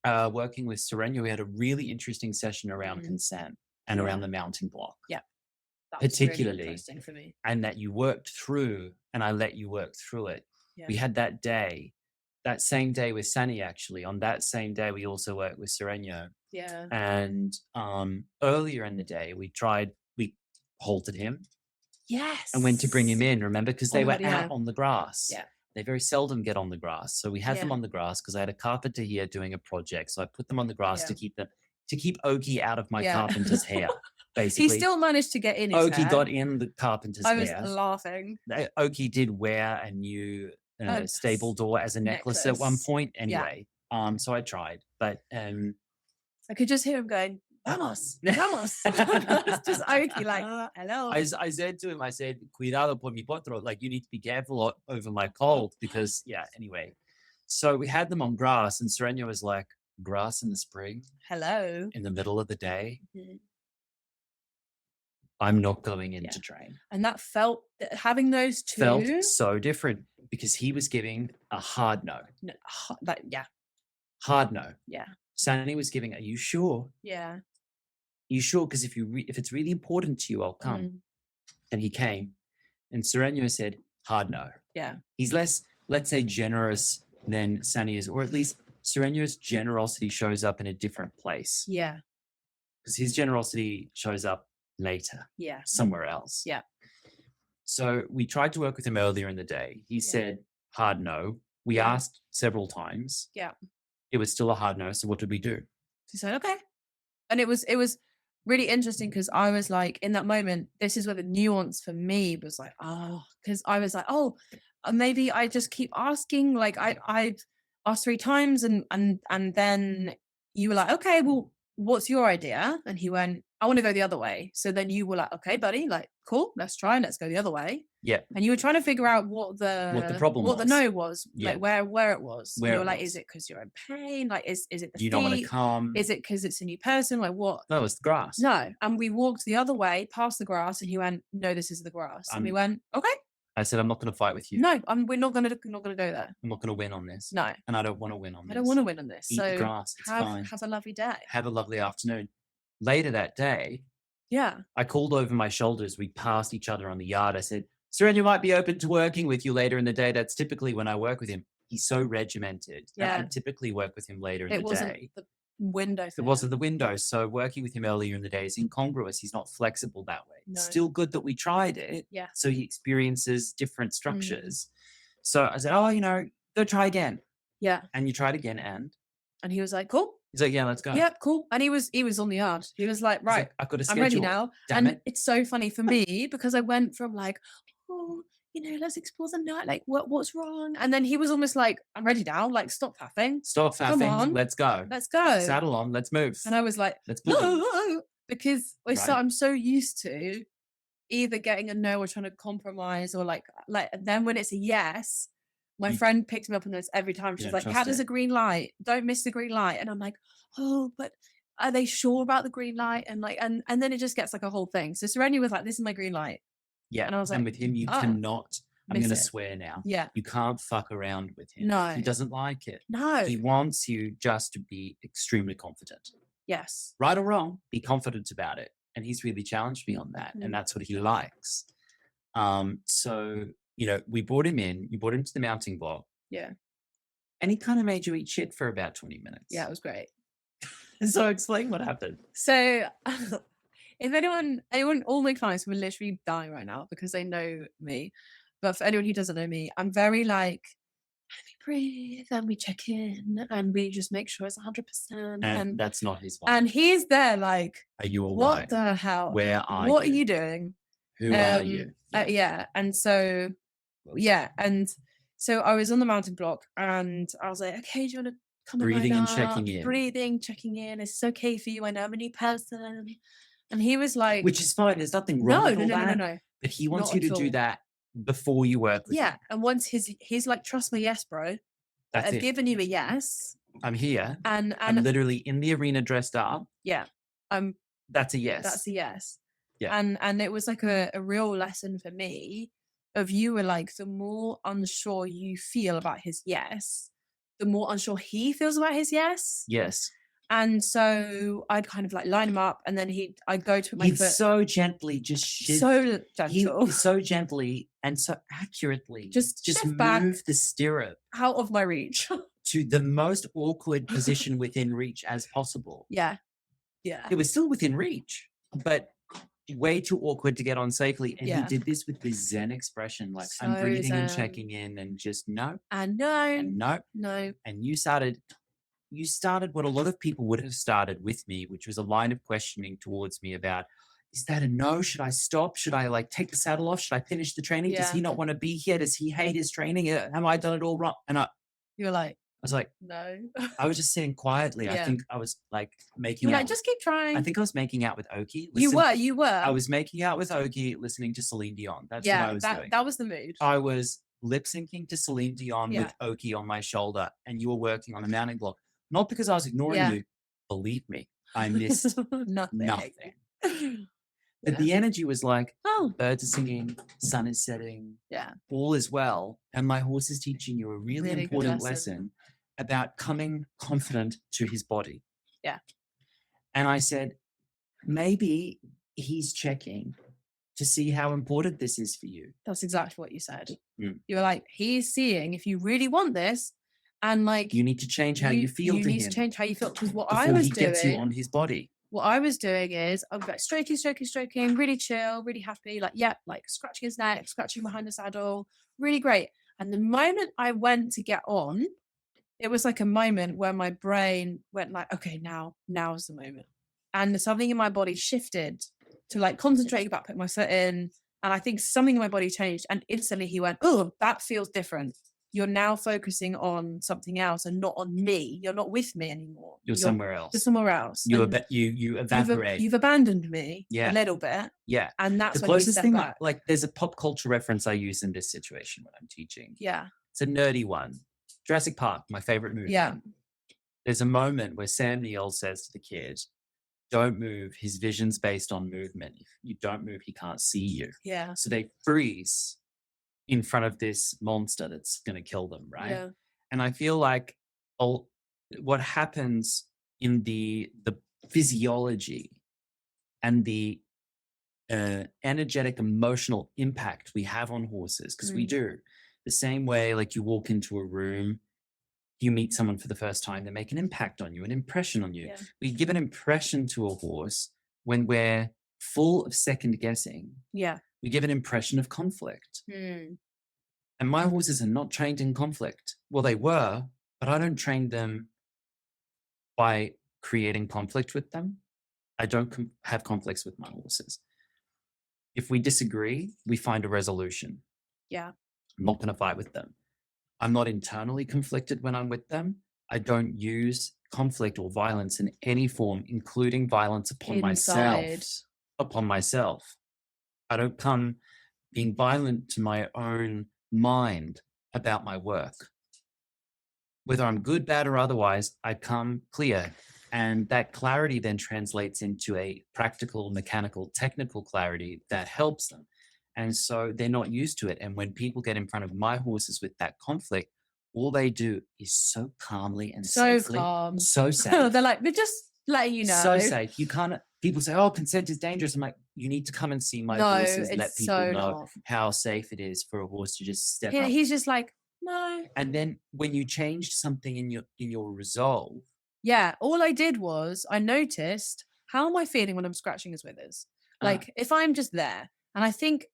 working with Sereno, we had a really interesting session around consent and around the mounting block. Yeah. That was particularly really interesting for me. And that you worked through, and I let you work through it. Yeah. We had that same day with Sani, actually. On that same day, we also worked with Sereno. Yeah. And earlier in the day, we halted him. Yes. And went to bring him in, remember? Because they were out on the grass. Yeah. They very seldom get on the grass. So we had them on the grass because I had a carpenter here doing a project. So I put them on the grass to keep Oki out of my carpenter's hair, basically. He still managed to get in his Oki hair. got in the carpenter's hair. I was laughing. Oki did wear a new stable door as a necklace at one necklace. point. Anyway, so I tried, but I could just hear him going, vamos, vamos. Just Oki, like, hello. I said to him, I said, cuidado por mi potro, like you need to be careful over my colt because, anyway. So we had them on grass and Serena was like, grass in the spring, hello, in the middle of the day. Mhm. I'm not going in to train. And that having those two Felt so different because he was giving a hard no. Hard no. Yeah. Sandy was giving, are you sure? Yeah. Are you sure? Because if it's really important to you, I'll come. Mm. And he came. And Sereno said, hard no. Yeah. He's less, let's say, generous than Sandy is, or at least Sereno's generosity shows up in a different place. Yeah. Because his generosity shows up later. Yeah. Somewhere else. Yeah. So we tried to work with him earlier in the day. He said, hard no. We asked several times. Yeah. It was still a hard no. So what did we do? She said, okay. And it was really interesting because I was like, in that moment, this is where the nuance for me was like, because I was like, maybe I just keep asking. Like I asked 3 times and then you were like, okay, well, what's your idea? And he went, I want to go the other way. So then you were like, okay, buddy, like, cool, let's try and let's go the other way. Yeah. And you were trying to figure out what the problem was. The no was, like where it was. You were like, is it because you're in pain? Like, is it the you feet? Don't want to come? Is it because it's a new person? Like what? No, it's the grass. No. And we walked the other way past the grass and he went, no, this is the grass. And we went, okay. I said, I'm not going to fight with you. No, we're not going to go there. I'm not going to win on this. No. And I don't want to win on this. I don't want to win on this. Eat the grass. It's fine. Have a lovely day. Have a lovely afternoon. Later that day, I called over my shoulders. We passed each other on the yard. I said, Serena might be open to working with you later in the day. That's typically when I work with him. He's so regimented. Yeah. I typically work with him later in the day. It wasn't the window. It wasn't the window. So working with him earlier in the day is incongruous. He's not flexible that way. No. Still good that we tried it. Yeah. So he experiences different structures. So I said, go try again. Yeah. And you tried again and he was like, cool. He's like, yeah, let's go. Yeah, cool. And he was on the yard. He was like, right, I've got a schedule. I'm ready now. Damn and it's so funny for me because I went from like, let's explore the night. Like, what's wrong? And then he was almost like, I'm ready now. Like, stop faffing. Stop faffing. Come on. Let's go. Let's go. Saddle on. Let's move. And I was like, let's move. No, because I'm so used to either getting a no or trying to compromise or like then when it's a yes. My friend picks me up on this every time. She's like, Cat, there's a green light. Don't miss the green light. And I'm like, but are they sure about the green light? And like, and then it just gets like a whole thing. So Serena was like, this is my green light. Yeah. And I was like, and with him, you cannot, I'm going to swear now. Yeah. You can't fuck around with him. No. He doesn't like it. No. He wants you just to be extremely confident. Yes. Right or wrong, be confident about it. And he's really challenged me on that. And that's what he likes. So, we brought him in, you brought him to the mounting block. Yeah. And he kind of made you eat shit for about 20 minutes. Yeah, it was great. So explain what happened. So if anyone, all my clients will literally die right now because they know me. But for anyone who doesn't know me, I'm very like, let me breathe and we check in and we just make sure it's 100%. And that's not his fault. And he's there like, are you all what right? the hell? Where are you? What are you doing? Who are you? Yeah. And so, and so I was on the mountain block and I was like, okay, do you want to come breathing and checking in? Breathing, checking in. Is this okay for you? I know I'm a new person. And he was like, which is fine. There's nothing wrong with all that. No. But he wants you to do that before you work with him. And once he's like, trust me, yes, bro. I've given you a yes. I'm here. And I'm literally in the arena dressed up. Yeah. That's a yes. That's a yes. Yeah. And it was like a real lesson for me of you were like, the more unsure you feel about his yes, the more unsure he feels about his yes. Yes. And so I'd kind of like line him up and then I'd go to my foot. So gently, so gentle. So gently and so accurately. Just move back the stirrup out of my reach. To the most awkward position within reach as possible. Yeah. Yeah. It was still within reach, but way too awkward to get on safely. And he did this with this Zen expression, like so I'm breathing and checking in and just no. And no. And no. No. And you started what a lot of people would have started with me, which was a line of questioning towards me about, is that a no? Should I stop? Should I like take the saddle off? Should I finish the training? Does he not want to be here? Does he hate his training? Have I done it all wrong? And you were like, was like, no. I was just sitting quietly. I think I was like making You're out. like, just keep trying. I think I was making out with Oki. You were. I was making out with Oki, listening to Celine Dion. That's what I was doing. That was the mood. I was lip syncing to Celine Dion with Oki on my shoulder, and you were working on a mounting block. Not because I was ignoring you. Believe me, I missed nothing. But the energy was like, birds are singing, sun is setting, all is well. And my horse is teaching you a really important lesson about coming confident to his body. Yeah. And I said, maybe he's checking to see how important this is for you. That's exactly what you said. You were like, he's seeing if you really want this, and like you need to change how you feel to him. You need to change how you feel, because what before I was he doing gets you on his body. What I was doing is I was like stroking, really chill, really happy, like scratching his neck, scratching behind the saddle, really great. And the moment I went to get on, it was like a moment where my brain went like, okay, now's the moment. And something in my body shifted to like concentrating about putting my foot in. And I think something in my body changed, and instantly he went, oh, that feels different. You're now focusing on something else and not on me. You're not with me anymore. You're somewhere else. You're somewhere else. You evaporate. You've abandoned me a little bit. Yeah. And that's the when closest thing. back. Like, there's a pop culture reference I use in this situation when I'm teaching. Yeah. It's a nerdy one. Jurassic Park, my favorite movie. Yeah. There's a moment where Sam Neill says to the kid, don't move. His vision's based on movement. If you don't move, he can't see you. Yeah. So they freeze in front of this monster that's going to kill them, right? Yeah. And I feel like what happens in the physiology and the energetic, emotional impact we have on horses, because we do the same way, like you walk into a room, you meet someone for the first time, they make an impact on you, an impression on you. Yeah. We give an impression to a horse when we're full of second guessing. Yeah. We give an impression of conflict. And my horses are not trained in conflict. Well, they were, but I don't train them by creating conflict with them. I don't have conflicts with my horses. If we disagree, we find a resolution. Yeah. I'm not going to fight with them. I'm not internally conflicted when I'm with them. I don't use conflict or violence in any form, including violence upon myself. I don't come being violent to my own mind about my work. Whether I'm good, bad, or otherwise, I come clear. And that clarity then translates into a practical, mechanical, technical clarity that helps them. And so they're not used to it. And when people get in front of my horses with that conflict, all they do is so calmly and safely, calm, so safe. They're like, we're just letting you know. So safe. You can't. People say, "Oh, consent is dangerous." I'm like, you need to come and see my horses. Let people know how safe it is for a horse to just step up. He's just like, no. And then when you changed something in your resolve, all I did was I noticed, how am I feeling when I'm scratching his withers? Like if I'm just there, and I think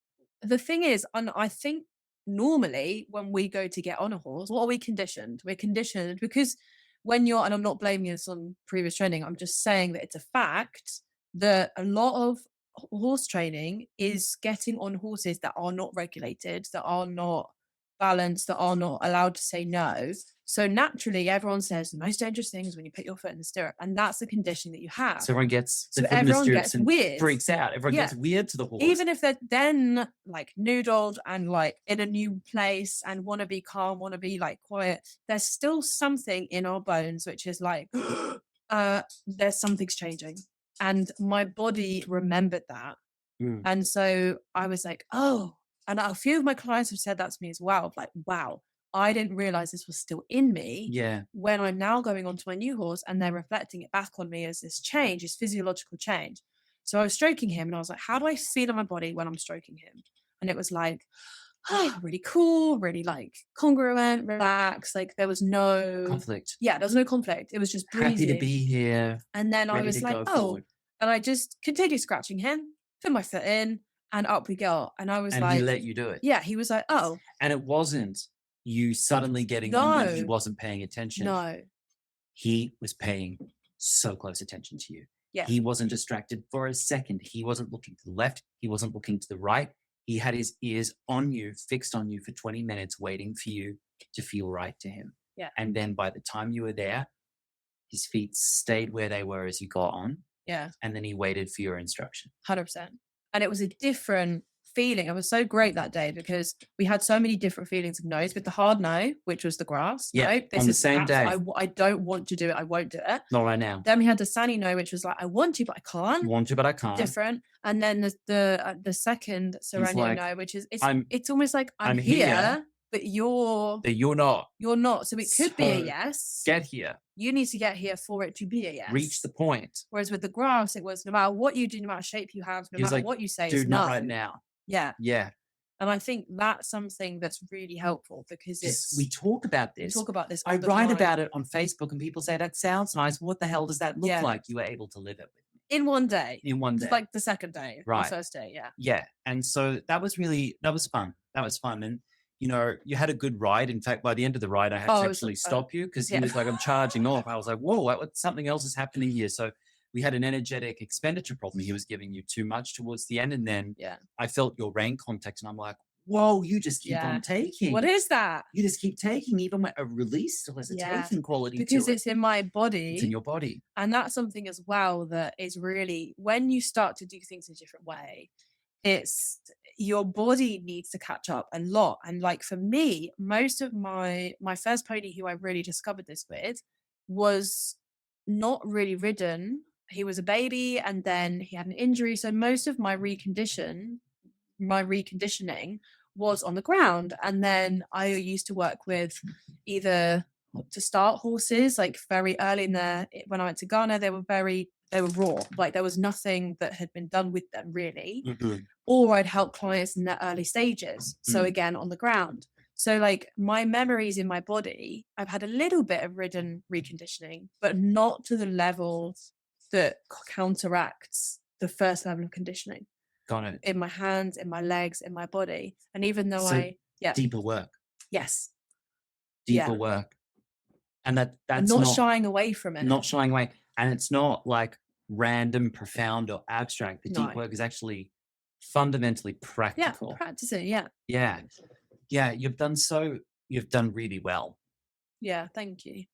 the thing is, and I think normally when we go to get on a horse, what are we conditioned? We're conditioned because when you're, and I'm not blaming this on previous training, I'm just saying that it's a fact that a lot of horse training is getting on horses that are not regulated, that are not balanced, that are not allowed to say no. So naturally, everyone says the most dangerous thing is when you put your foot in the stirrup, and that's the conditioning that you have. So everyone gets the foot in the stirrups and weird, freaks out. Everyone gets weird to the horse, even if they're then like noodled and like in a new place and want to be calm, want to be like quiet. There's still something in our bones which is like, there's something's changing, and my body remembered that, and so I was like, oh. And a few of my clients have said that to me as well. Like, wow, I didn't realize this was still in me. Yeah. When I'm now going on to my new horse and they're reflecting it back on me as this change, this physiological change. So I was stroking him and I was like, how do I feel in my body when I'm stroking him? And it was like, really cool, really like congruent, relaxed. Like there was no conflict. Yeah, there was no conflict. It was just breezy. Happy to be here. And then I was like, forward. And I just continued scratching him, put my foot in, and up we go. And I was like... And he let you do it. Yeah, he was like, oh. And it wasn't you suddenly getting on when he wasn't paying attention. No. He was paying so close attention to you. Yeah. He wasn't distracted for a second. He wasn't looking to the left. He wasn't looking to the right. He had his ears on you, fixed on you for 20 minutes, waiting for you to feel right to him. Yeah. And then by the time you were there, his feet stayed where they were as you got on. Yeah. And then he waited for your instruction. 100%. And it was a different feeling. It was so great that day because we had so many different feelings of no's. With the hard no, which was the grass. Yeah, No, this on the is same day. I don't want to do it. I won't do it. Not right now. Then we had the sunny no, which was like, I want to, but I can't. Want to, but I can't. Different. And then the second Serena like, no, which is I'm- it's almost like I'm here, here, but you're not. You're not. So it could be a So yes. Get here. You need to get here for it to be a yes. Reach the point. Whereas with the grass, it was no matter what you do, no matter shape you have, no He was matter like, what you say, Dude, it's not no. right now. Yeah. Yeah. And I think that's something that's really helpful because 'Cause it's we talk about we this. talk about this. I all the write time. about it on Facebook and people say, that sounds nice. What the hell does that look Yeah. like? You were able to live it with me in one day. in one day. It's like the second day, Right. the first day. Yeah. Yeah. And so that was fun. That was fun. And, you know, you had a good ride. In fact, by the end of the ride, I had Oh, to it was actually fun. stop you because he Yeah. was like, I'm charging off. I was like, whoa, something else is happening here. So we had an energetic expenditure problem. He was giving you too much towards the end. And then Yeah. I felt your rein contact and I'm like, whoa, you just keep Yeah. on taking. What is that? You just keep taking, even when a release still has a Yeah. taking quality Because to it. it's in my body. It's in your body. And that's something as well that is really when you start to do things a different way, it's your body needs to catch up a lot. And like for me, most of my first pony who I really discovered this with was not really ridden. He was a baby and then he had an injury. So most of my reconditioning was on the ground. And then I used to work with either to start horses like very early in when I went to Ghana, they were raw. Like there was nothing that had been done with them really. Or I'd help clients in their early stages. So again, on the ground. So like my memories in my body, I've had a little bit of ridden reconditioning, but not to the level that counteracts the first level of conditioning. Got it. In my hands, in my legs, in my body. And even though So yeah. Deeper work. Yes. Deeper Yeah. work. And that's And not shying away from it. Not shying away. And it's not like random, profound, or abstract. The No. deep work is actually fundamentally Yeah, practical. practicing, yeah. Yeah. Yeah. You've done really well. Yeah, thank you.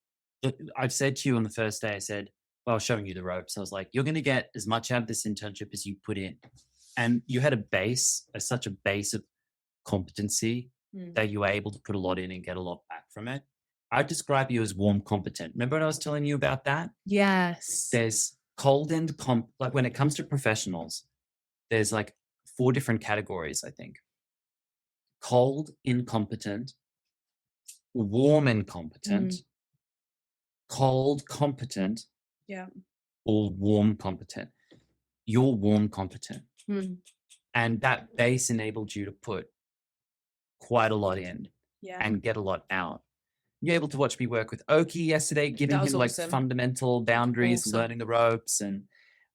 I've said to you on the first day, I said, well, I was showing you the ropes. I was like, you're going to get as much out of this internship as you put in. And you had such a base of competency that you were able to put a lot in and get a lot back from it. I'd describe you as warm competent. Remember what I was telling you about that? Yes. There's cold and like when it comes to professionals, there's like 4 different categories, I think. Cold, incompetent, warm, incompetent, cold, competent, Yeah. or warm, competent. You're warm, competent. And that base enabled you to put quite a lot in Yeah. and get a lot out. You're able to watch me work with Oki yesterday, giving him was like awesome. fundamental boundaries, Awesome. learning the ropes. And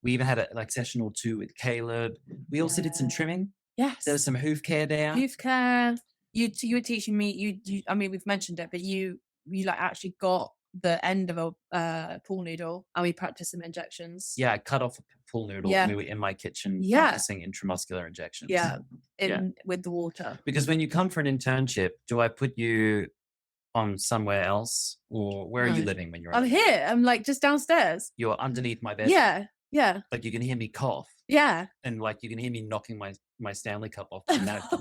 we even had a like session or 2 with Caleb. We also did some trimming. Yes. There was some hoof care there. Hoof care. You were teaching me, you I mean, we've mentioned it, but you like actually got the end of a pool noodle and we practiced some injections. Yeah, I cut off a pool noodle Yeah. and we were in my kitchen Yeah. practicing intramuscular injections. Yeah. With the water. Because when you come for an internship, do I put you on somewhere else or where are you No. living when you're I'm here. I'm like just downstairs. You're underneath my bed. Yeah. Yeah. Like you can hear me cough Yeah. and like you can hear me knocking my Stanley cup off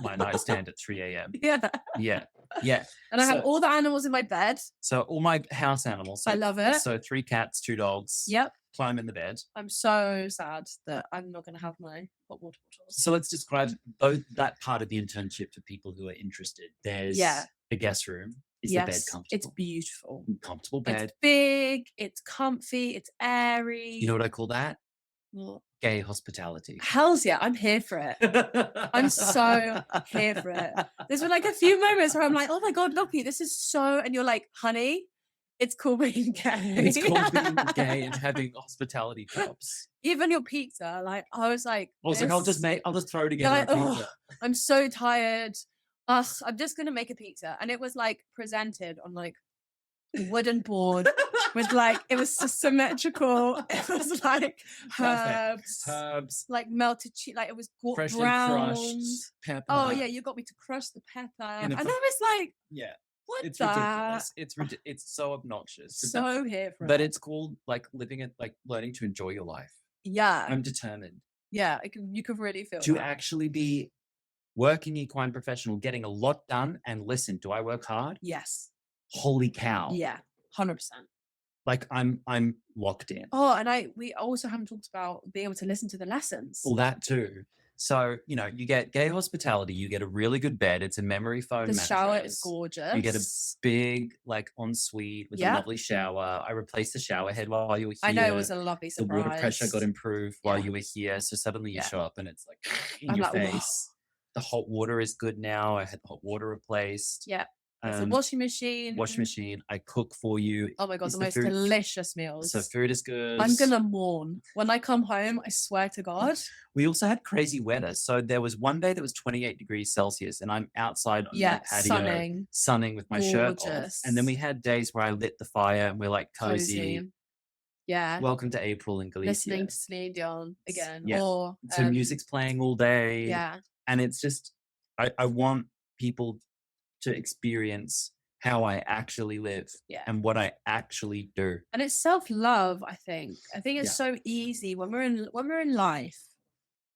my nightstand at 3 a.m. Yeah. Yeah. Yeah. And I have So- all the animals in my bed. So all my house animals. I love it. So 3 cats, 2 dogs. Yep. Climb in the bed. I'm so sad that I'm not going to have my hot water bottles. So let's describe both that part of the internship for people who are interested. There's the guest room. Is the bed comfortable? It's beautiful. Comfortable bed. It's big. It's comfy. It's airy. You know what I call that? What? Gay hospitality. Hells yeah, I'm here for it. I'm so here for it. There's been like a few moments where I'm like, oh my God, Lockie, this is so, and you're like, honey, it's cool being gay. It's called being gay and having hospitality cups. Even your pizza, like I was like, I was like, I'll just throw you're together like, a oh, pizza. I'm so tired. Ugh, I'm just gonna make a pizza. And it was like presented on like wooden board with like, it was symmetrical. It was like herbs, like melted cheese, like it was freshly browned. crushed pepper. Oh yeah, you got me to crush the pepper, and I was like, yeah, what it's the? ridiculous. It's so obnoxious. So here for but it. it's called like living it, like learning to enjoy your life. Yeah, I'm determined. yeah, you could really feel To that. actually be working equine professional, getting a lot done, and listen, do I work hard? Yes. Holy cow. Yeah, 100%. Like I'm locked in. Oh, and we also haven't talked about being able to listen to the lessons. All that too. So, you know, you get gay hospitality, you get a really good bed, it's a memory foam The mattress. shower is gorgeous. You get a big like ensuite with a lovely shower. I replaced the shower head while you were here. I know, it was a lovely surprise. The water pressure got improved while you were here. So suddenly you show up and it's like in your like, face. The hot water is good now. I had the hot water replaced. Yeah. It's a washing machine. I cook for you. Oh my God, Is the most delicious meals. So food is good. I'm going to mourn. When I come home, I swear to God. We also had crazy weather. So there was one day that was 28 degrees Celsius and I'm outside on my patio, sunning with my shirt off. And then we had days where I lit the fire and we're like cozy. Yeah. Welcome to April in Galicia. Listening to Celine Dion again. Yeah. Or, so music's playing all day. Yeah. And it's just, I want people to experience how I actually live and what I actually do. And it's self-love, I think. I think it's so easy when we're in life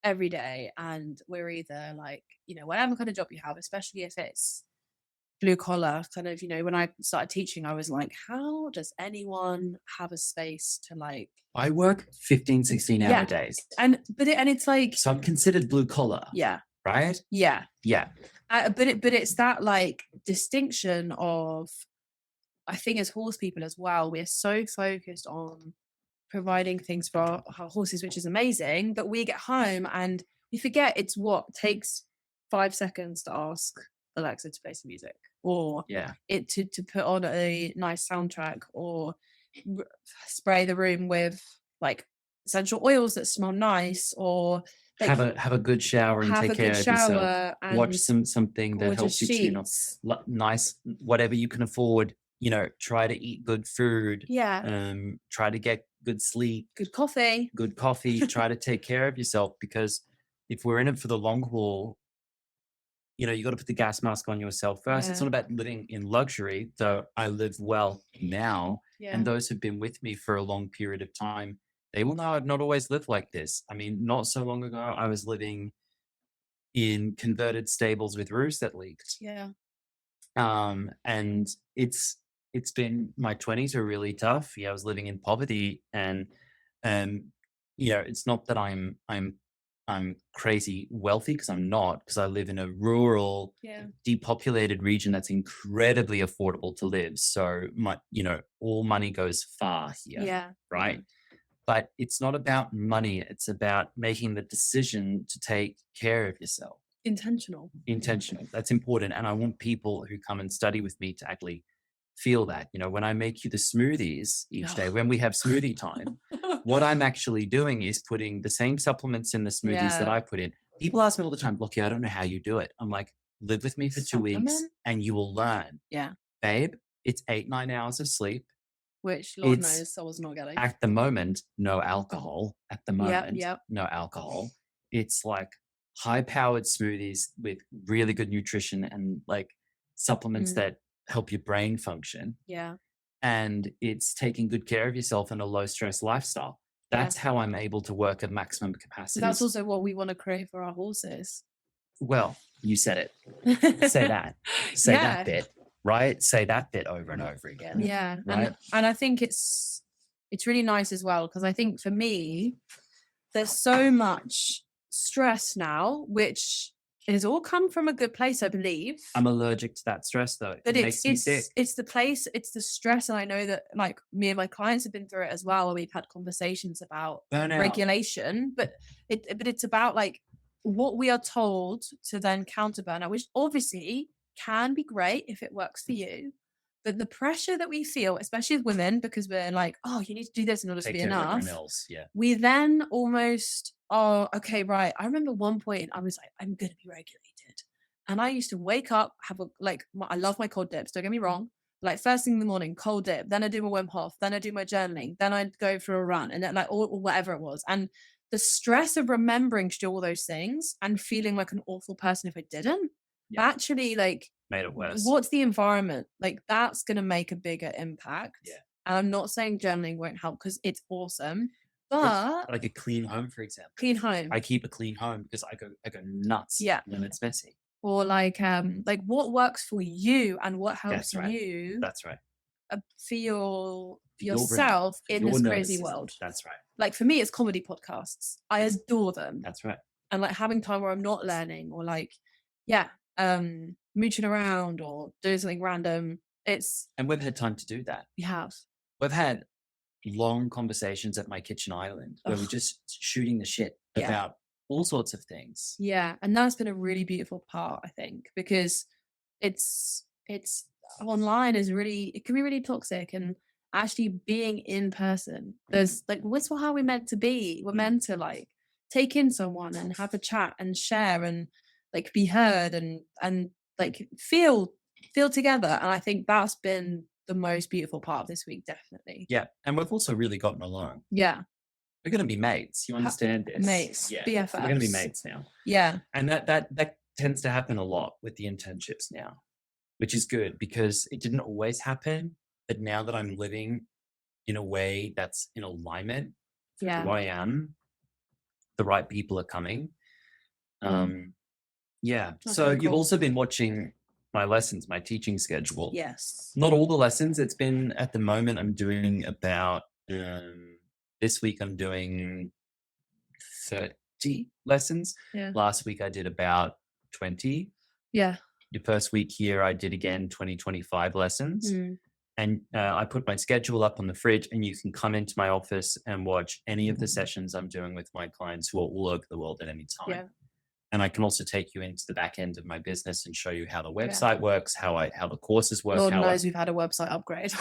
every day and we're either like, you know, whatever kind of job you have, especially if it's blue collar, kind of, you know, when I started teaching, I was like, how does anyone have a space to like... I work 15, 16 hour days. And it's like... So I'm considered blue collar. Yeah. Right? Yeah. Yeah. But it's that like distinction of, I think as horse people as well, we're so focused on providing things for our horses, which is amazing, but we get home and we forget it's what takes 5 seconds to ask Alexa to play some music, or it to put on a nice soundtrack, or spray the room with like essential oils that smell nice, or like, have a good shower and take care of yourself. Watch something that helps you tune up. Nice, whatever you can afford. You know, try to eat good food. Yeah. Try to get good sleep. Good coffee. Try to take care of yourself, because if we're in it for the long haul, you know, you got to put the gas mask on yourself first. It's not about living in luxury, though I live well now. And those who've been with me for a long period of time, they will know I've not always lived like this. I mean, not so long ago, I was living in converted stables with roofs that leaked. Yeah. And it's been, my 20s are really tough. Yeah, I was living in poverty, and you know, it's not that I'm crazy wealthy, because I'm not, because I live in a rural, depopulated region that's incredibly affordable to live. So you know, all money goes far here. Yeah. Right. But it's not about money. It's about making the decision to take care of yourself. Intentional. That's important. And I want people who come and study with me to actually feel that. You know, when I make you the smoothies each day, when we have smoothie time, what I'm actually doing is putting the same supplements in the smoothies that I put in. People ask me all the time, Lockie, I don't know how you do it. I'm like, live with me for 2 weeks and you will learn. Yeah. Babe, it's 8-9 hours of sleep. Which Lord knows I was not getting. At the moment, no alcohol. At the moment, no alcohol. It's like high-powered smoothies with really good nutrition and like supplements that help your brain function. Yeah. And it's taking good care of yourself in a low-stress lifestyle. That's how I'm able to work at maximum capacity. That's also what we want to create for our horses. Well, you said it. Say that. Say that bit. Right? Say that bit over and over again. Yeah. Right? And I think it's really nice as well, because I think for me, there's so much stress now, which has all come from a good place, I believe. I'm allergic to that stress, though. But it's the place, it's the stress. And I know that like me and my clients have been through it as well, where we've had conversations about burnout, regulation, but it's about like what we are told to then counter burnout, which obviously can be great if it works for you, but the pressure that we feel, especially as women, because we're like, oh, you need to do this in order to be enough. We then almost, oh, okay, right. I remember one point I was like, I'm going to be regulated. And I used to wake up, I love my cold dips, don't get me wrong, like first thing in the morning, cold dip, then I do my Wim Hof, then I do my journaling, then I'd go for a run, and then like or whatever it was. And the stress of remembering to do all those things and feeling like an awful person if I didn't, actually like made it worse. What's the environment? Like that's gonna make a bigger impact. Yeah. And I'm not saying journaling won't help because it's awesome. But like a clean home, for example. Clean home. I keep a clean home because I go nuts when it's messy. Or like what works for you and what helps you. That's right. Feel yourself in this crazy world. That's right. Like for me, it's comedy podcasts. I adore them. That's right. And like having time where I'm not learning or like, mooching around or doing something random. And we've had time to do that. We have. We've had long conversations at my kitchen island where we're just shooting the shit about all sorts of things. Yeah. And that's been a really beautiful part, I think, because it's online is really, it can be really toxic, and actually being in person, there's like, what's how we're meant to be. We're meant to like take in someone and have a chat and share and like be heard and like feel together. And I think that's been the most beautiful part of this week, definitely. Yeah. And we've also really gotten along. Yeah. We're going to be mates. You understand this? Mates. Yeah. BFFs. We're going to be mates now. Yeah. And that tends to happen a lot with the internships now, which is good because it didn't always happen. But now that I'm living in a way that's in alignment with who I am, the right people are coming. Yeah. So you've also been watching my lessons, my teaching schedule. Yes. Not all the lessons. It's been, at the moment, I'm doing about, this week I'm doing 30 lessons. Yeah. Last week I did about 20. Yeah. The first week here I did again 25 lessons. And I put my schedule up on the fridge, and you can come into my office and watch any of the sessions I'm doing with my clients who are all over the world at any time. Yeah. And I can also take you into the back end of my business and show you how the website works, how the courses work. Lord knows we've had a website upgrade.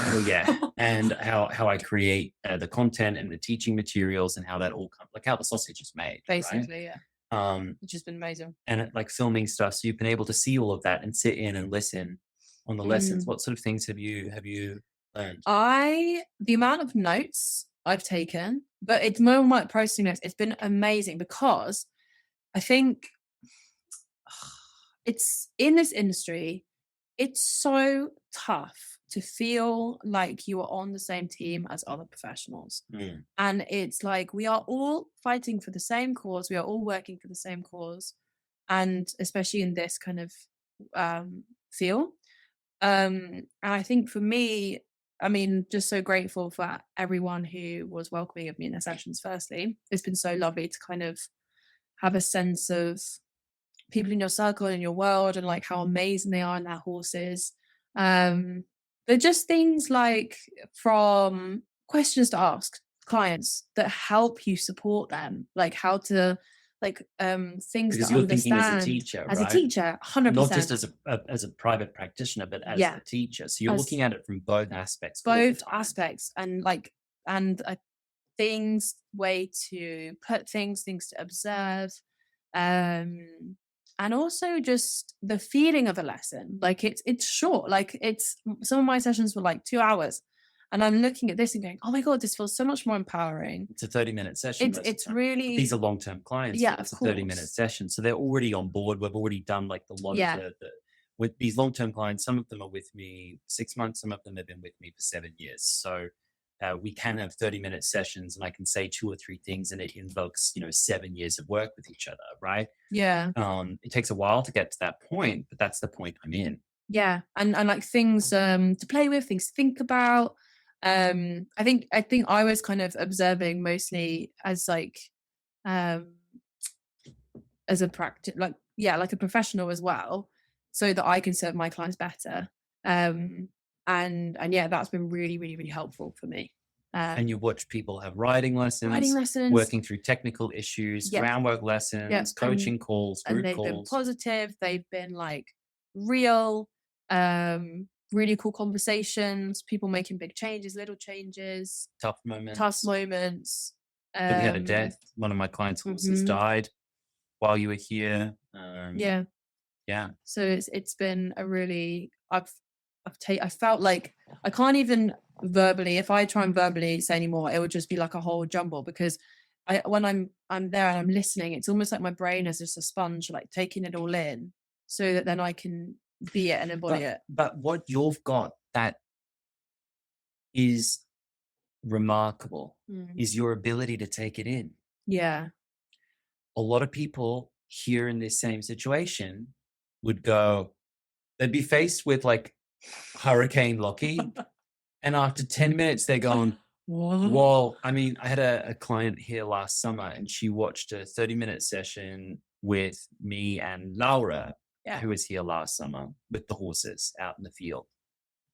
And how I create the content and the teaching materials and how that all comes, like how the sausage is made. Basically, right? Which has been amazing. And like filming stuff, so you've been able to see all of that and sit in and listen on the lessons. What sort of things have you learned? The amount of notes I've taken, but it's more like processing notes. It's been amazing because I think it's in this industry, it's so tough to feel like you are on the same team as other professionals. And it's like we are all fighting for the same cause. We are all working for the same cause. And especially in this kind of field. And I think for me, I mean, just so grateful for everyone who was welcoming of me in their sessions. Firstly, it's been so lovely to kind of have a sense of people in your circle, in your world, and like how amazing they are in their horses. They're just things like from questions to ask clients that help you support them, like how to things because to you're understand thinking as a teacher, as right? a teacher, 100%, not just as a private practitioner, but as a teacher. So you're looking at it from both aspects. Both aspects, and things, way to put things to observe, and also just the feeling of a lesson. Like it's short. Like some of my sessions were like 2 hours. And I'm looking at this and going, oh my God, this feels so much more empowering. It's a 30-minute session. It's really... These are long-term clients. Yeah, it's of a 30-minute session. So they're already on board. We've already done like the lot of with these long-term clients. Some of them are with me 6 months. Some of them have been with me for 7 years. So we can have 30-minute sessions, and I can say 2 or 3 things, and it invokes, 7 years of work with each other, right? Yeah. It takes a while to get to that point, but that's the point I'm in. Yeah. And like things to play with, things to think about. I think I was kind of observing mostly as like as a practice, like a professional as well, so that I can serve my clients better. And that's been really, really, really helpful for me. And you watch people have riding lessons, working through technical issues, groundwork lessons, coaching calls, group and they've calls. Been positive. They've been like real, really cool conversations, people making big changes, little changes, tough moments. We had a death. One of my clients' horses died while you were here. So it's been a really, I felt like I can't even verbally, if I try and verbally say anymore, it would just be like a whole jumble, because when I'm there and I'm listening, it's almost like my brain is just a sponge, like taking it all in, so that then I can be it and embody it. But what you've got that is remarkable is your ability to take it in. Yeah. A lot of people here in this same situation would go, they'd be faced with like Hurricane Lockie, and after 10 minutes they're going, well, I mean, I had a client here last summer, and she watched a 30-minute session with me and Laura, who was here last summer with the horses out in the field.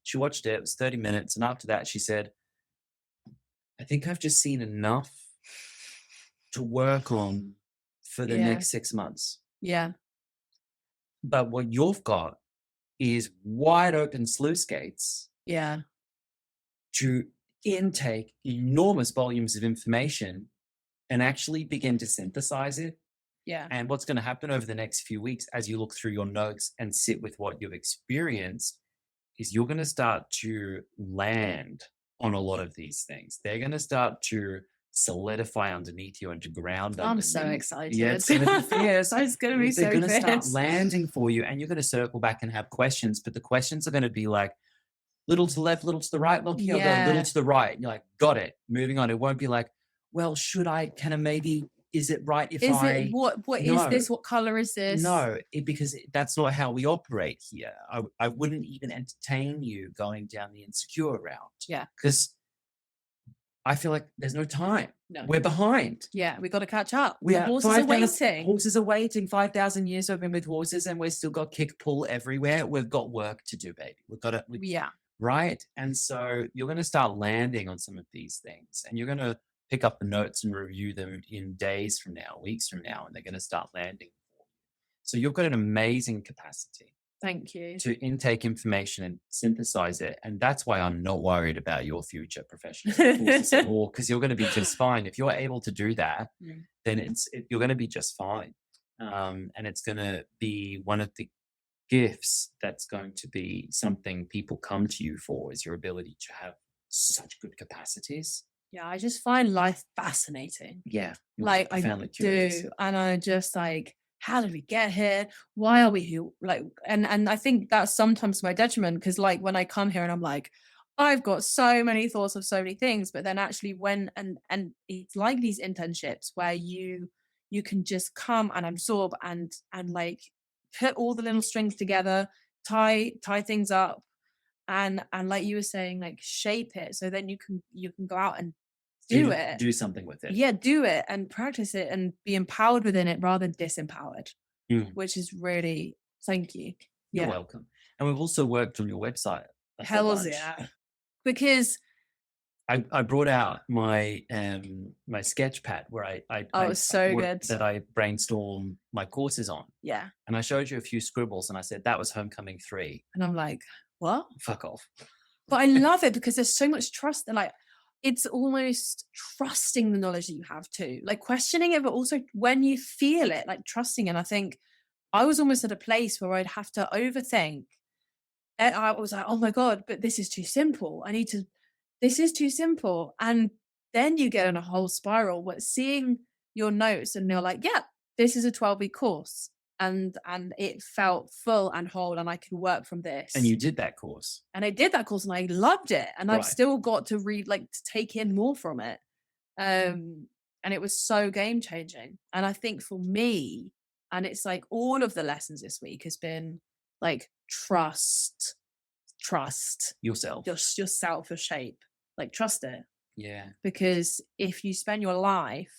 She watched it. It was 30 minutes. And after that, she said, I think I've just seen enough to work on for the next 6 months. Yeah. But what you've got is wide open sluice gates. Yeah. To intake enormous volumes of information and actually begin to synthesize it. Yeah. And what's going to happen over the next few weeks as you look through your notes and sit with what you've experienced is you're going to start to land on a lot of these things. They're going to start to solidify underneath you and to ground I'm underneath. so excited. Yeah, it's going to be fierce. It's going to be so They're going to start fierce. landing for you, and you're going to circle back and have questions, but the questions are going to be like, little to the left, little to the right, Lockie, I'll go little to the right. And you're like, got it. Moving on. It won't be like, well, can I maybe, is it right if what is this? What color is this? No, because that's not how we operate here. I wouldn't even entertain you going down the insecure route. Yeah. Because I feel like there's no time. No. We're behind. Yeah, we got to catch up. The horses are waiting. Horses are waiting. 5,000 years I've been with horses, and we've still got kick pull everywhere. We've got work to do, baby. We've got to. Right. And so you're going to start landing on some of these things, and you're going to pick up the notes and review them in days from now, weeks from now, and they're going to start landing for you. So you've got an amazing capacity. Thank you. To intake information and synthesize it. And that's why I'm not worried about your future professional courses at all, because you're going to be just fine. If you're able to do that, then you're going to be just fine. And it's going to be one of the gifts that's going to be something people come to you for, is your ability to have such good capacities. Yeah, I just find life fascinating. Yeah. Like I do. And I just like, how did we get here? Why are we here? Like, and I think that's sometimes my detriment, because like when I come here and I'm like, I've got so many thoughts of so many things, but then actually when and it's like these internships where you can just come and absorb and like put all the little strings together, tie things up, and like you were saying, like shape it so then you can go out and do something with it. Yeah, do it and practice it and be empowered within it rather than disempowered, which is really, thank you. You're welcome. And we've also worked on your website. Hells yeah. Because I brought out my my sketch pad where I so good that I brainstorm my courses on. Yeah. And I showed you a few scribbles and I said, that was Homecoming 3. And I'm like, what? Fuck off. But I love it because there's so much trust, and like it's almost trusting the knowledge that you have too, like questioning it, but also when you feel it, like trusting. And I think I was almost at a place where I'd have to overthink. And I was like, oh my God, but this is too simple. This is too simple. And then you get in a whole spiral, but seeing your notes and you're like, yeah, this is a 12-week course. And it felt full and whole, and I could work from this. And you did that course. And I did that course and I loved it. And I've still got to read, like to take in more from it. And it was so game changing. And I think for me, and it's like all of the lessons this week has been like trust yourself, just yourself, your shape, like trust it. Yeah. Because if you spend your life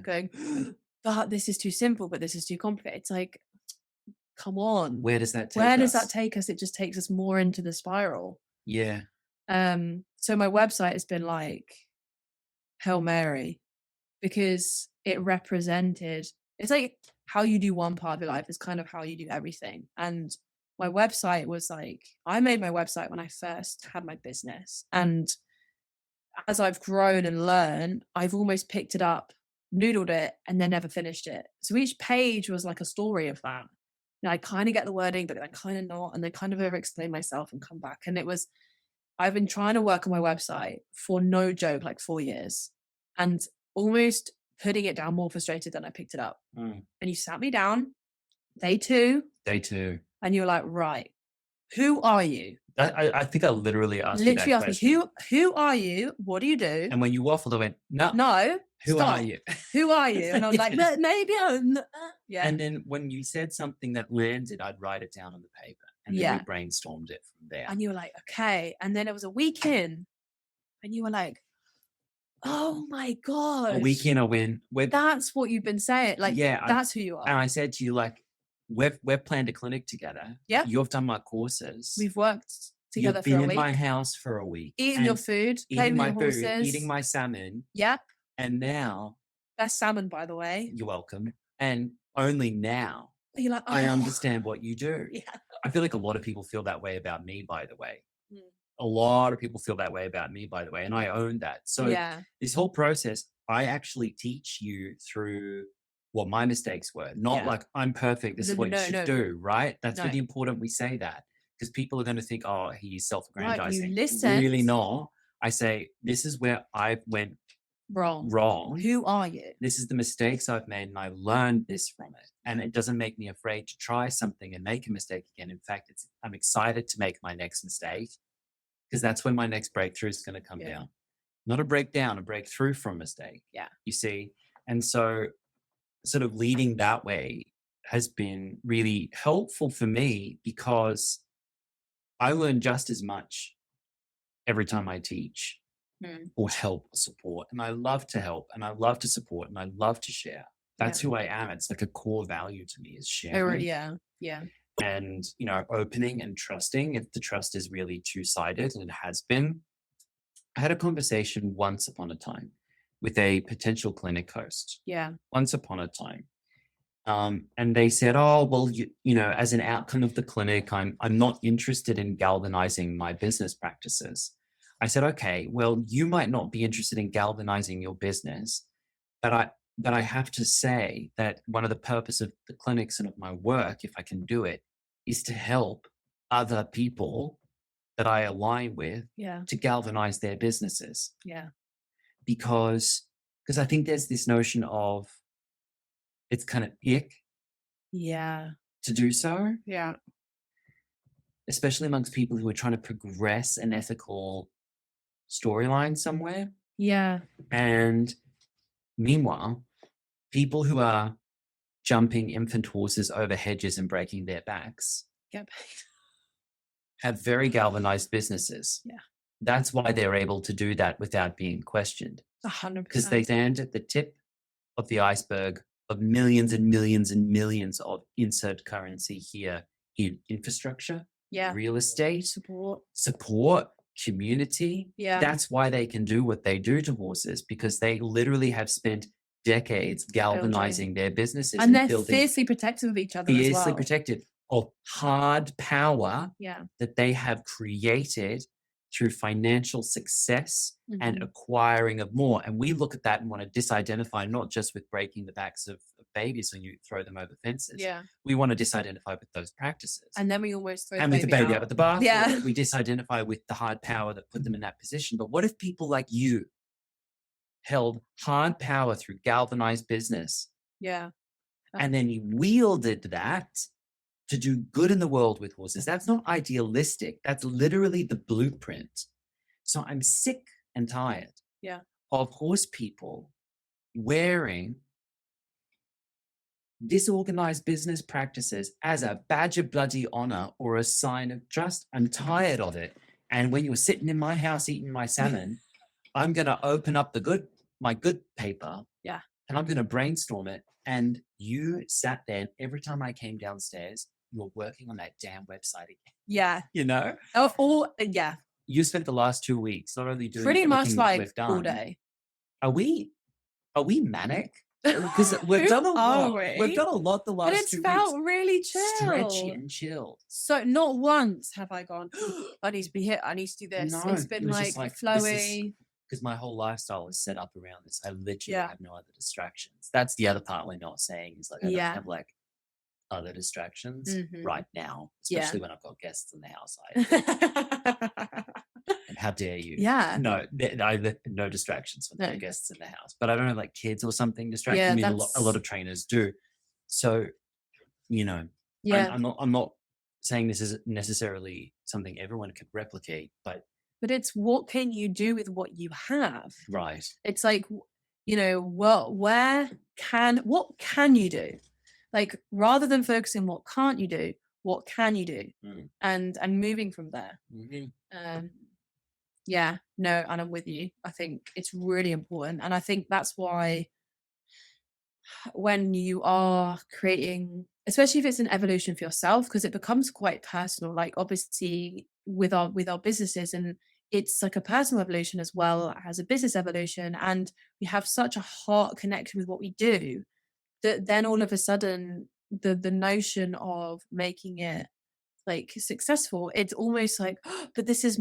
going, but this is too simple, but this is too complicated, it's like, come on, where does that take us? It just takes us more into the spiral. Yeah. So my website has been like Hail Mary, because it represented, it's like how you do one part of your life is kind of how you do everything. And my website was like, I made my website when I first had my business, and as I've grown and learned, I've almost picked it up, noodled it, and then never finished it. So each page was like a story of that. I kind of get the wording, but I kind of not, and then kind of over explain myself and come back. And I've been trying to work on my website for no joke, like 4 years, and almost putting it down more frustrated than I picked it up. And you sat me down, day two, and you're like, right, who are you? I think I literally asked Literally you asked that question. me, who are you? What do you do? And when you waffled, I went, no, who stop. are you? Who are you? And I was like, Yeah. maybe I'm. Yeah. And then when you said something that landed, I'd write it down on the paper, and then we brainstormed it from there. And you were like, okay. And then it was a weekend, and you were like, oh my god, A weekend, a win. That's what you've been saying. Like, that's who you are. And I said to you, like, we've planned a clinic together. Yeah. You've done my courses. We've worked together You've for been a in week. my house for a week. Eating your food, playing eating with my your food, horses. eating my salmon. Yeah. And now, best salmon, by the way. You're welcome. And only now you're like, I understand what you do. Yeah. I feel like a lot of people feel that way about me, by the way. Mm. A lot of people feel that way about me, by the way, and I own that. So this whole process, I actually teach you through what my mistakes were. Not like I'm perfect, this is what you should do, right? That's really important we say that, because people are going to think, oh, he's self-aggrandizing. Right, you listen. Really not. I say, this is where I went wrong. Who are you? This is the mistakes I've made, and I learned this from it. And it doesn't make me afraid to try something and make a mistake again. In fact, I'm excited to make my next mistake, because that's when my next breakthrough is going to come down. Not a breakdown, a breakthrough from mistake. Yeah. You see? And so sort of leading that way has been really helpful for me, because I learn just as much every time I teach or help or support. And I love to help, and I love to support, and I love to share. That's who I am. It's like a core value to me, is sharing. Yeah. And, opening and trusting, if the trust is really two-sided, and it has been. I had a conversation once upon a time with a potential clinic host. Yeah. Once upon a time. And they said, oh, well, as an outcome of the clinic, I'm not interested in galvanizing my business practices. I said, okay, well, you might not be interested in galvanizing your business, but I have to say that one of the purpose of the clinics and of my work, if I can do it, is to help other people that I align with to galvanize their businesses. Yeah. Because I think there's this notion of it's kind of ick to do so. Yeah. Especially amongst people who are trying to progress an ethical storyline somewhere. Yeah. And meanwhile, people who are jumping infant horses over hedges and breaking their backs Get paid. have very galvanized businesses. Yeah. That's why they're able to do that without being questioned. 100%. Because they stand at the tip of the iceberg of millions and millions and millions of insert currency here in infrastructure, real estate, support, community. Yeah. That's why they can do what they do to horses, because they literally have spent decades galvanizing their businesses. And they're fiercely protective of each other as well. Fiercely protective of hard power that they have created through financial success and acquiring of more. And we look at that and want to disidentify, not just with breaking the backs of babies when you throw them over fences. Yeah. We want to disidentify with those practices. And then we almost throw the baby out with the bath. Yeah. We disidentify with the hard power that put them in that position. But what if people like you held hard power through galvanized business? Yeah. And then you wielded that to do good in the world with horses. That's not idealistic. That's literally the blueprint. So I'm sick and tired of horse people wearing disorganized business practices as a badge of bloody honor or a sign of trust. I'm tired of it. And when you're sitting in my house eating my salmon, I'm going to open up my good paper and I'm going to brainstorm it. And you sat there, and every time I came downstairs, you were working on that damn website again. Yeah. Yeah. You spent the last 2 weeks not only doing pretty much like we've done, all day. Are we manic? Because we've done a lot. We've done a lot the last 2 weeks. But it's felt really chill. Stretchy and chilled. So not once have I gone, I need to be here, I need to do this. No, it's been like flowy. Because my whole lifestyle is set up around this. I literally have no other distractions. That's the other part we're not saying is like I don't have like other distractions Mhm. right now, Yeah. especially when I've got guests in the house. And how dare you? Yeah. No distractions when there are No. guests in the house. But I don't have like kids or something distracting Yeah, me. A lot that's- of trainers do. So, Yeah. I'm not saying this is necessarily something everyone can replicate, but But it's what can you do with what you have? right. It's like, what can you do? Like, rather than focusing what can't you do, what can you do? Mm. And moving from there. Mhm. Yeah, no, and I'm with you. I think it's really important. And I think that's why when you are creating, especially if it's an evolution for yourself, because it becomes quite personal, like obviously with our businesses, and it's like a personal evolution as well as a business evolution, and we have such a heart connection with what we do that then all of a sudden the notion of making it like successful, it's almost like, but this is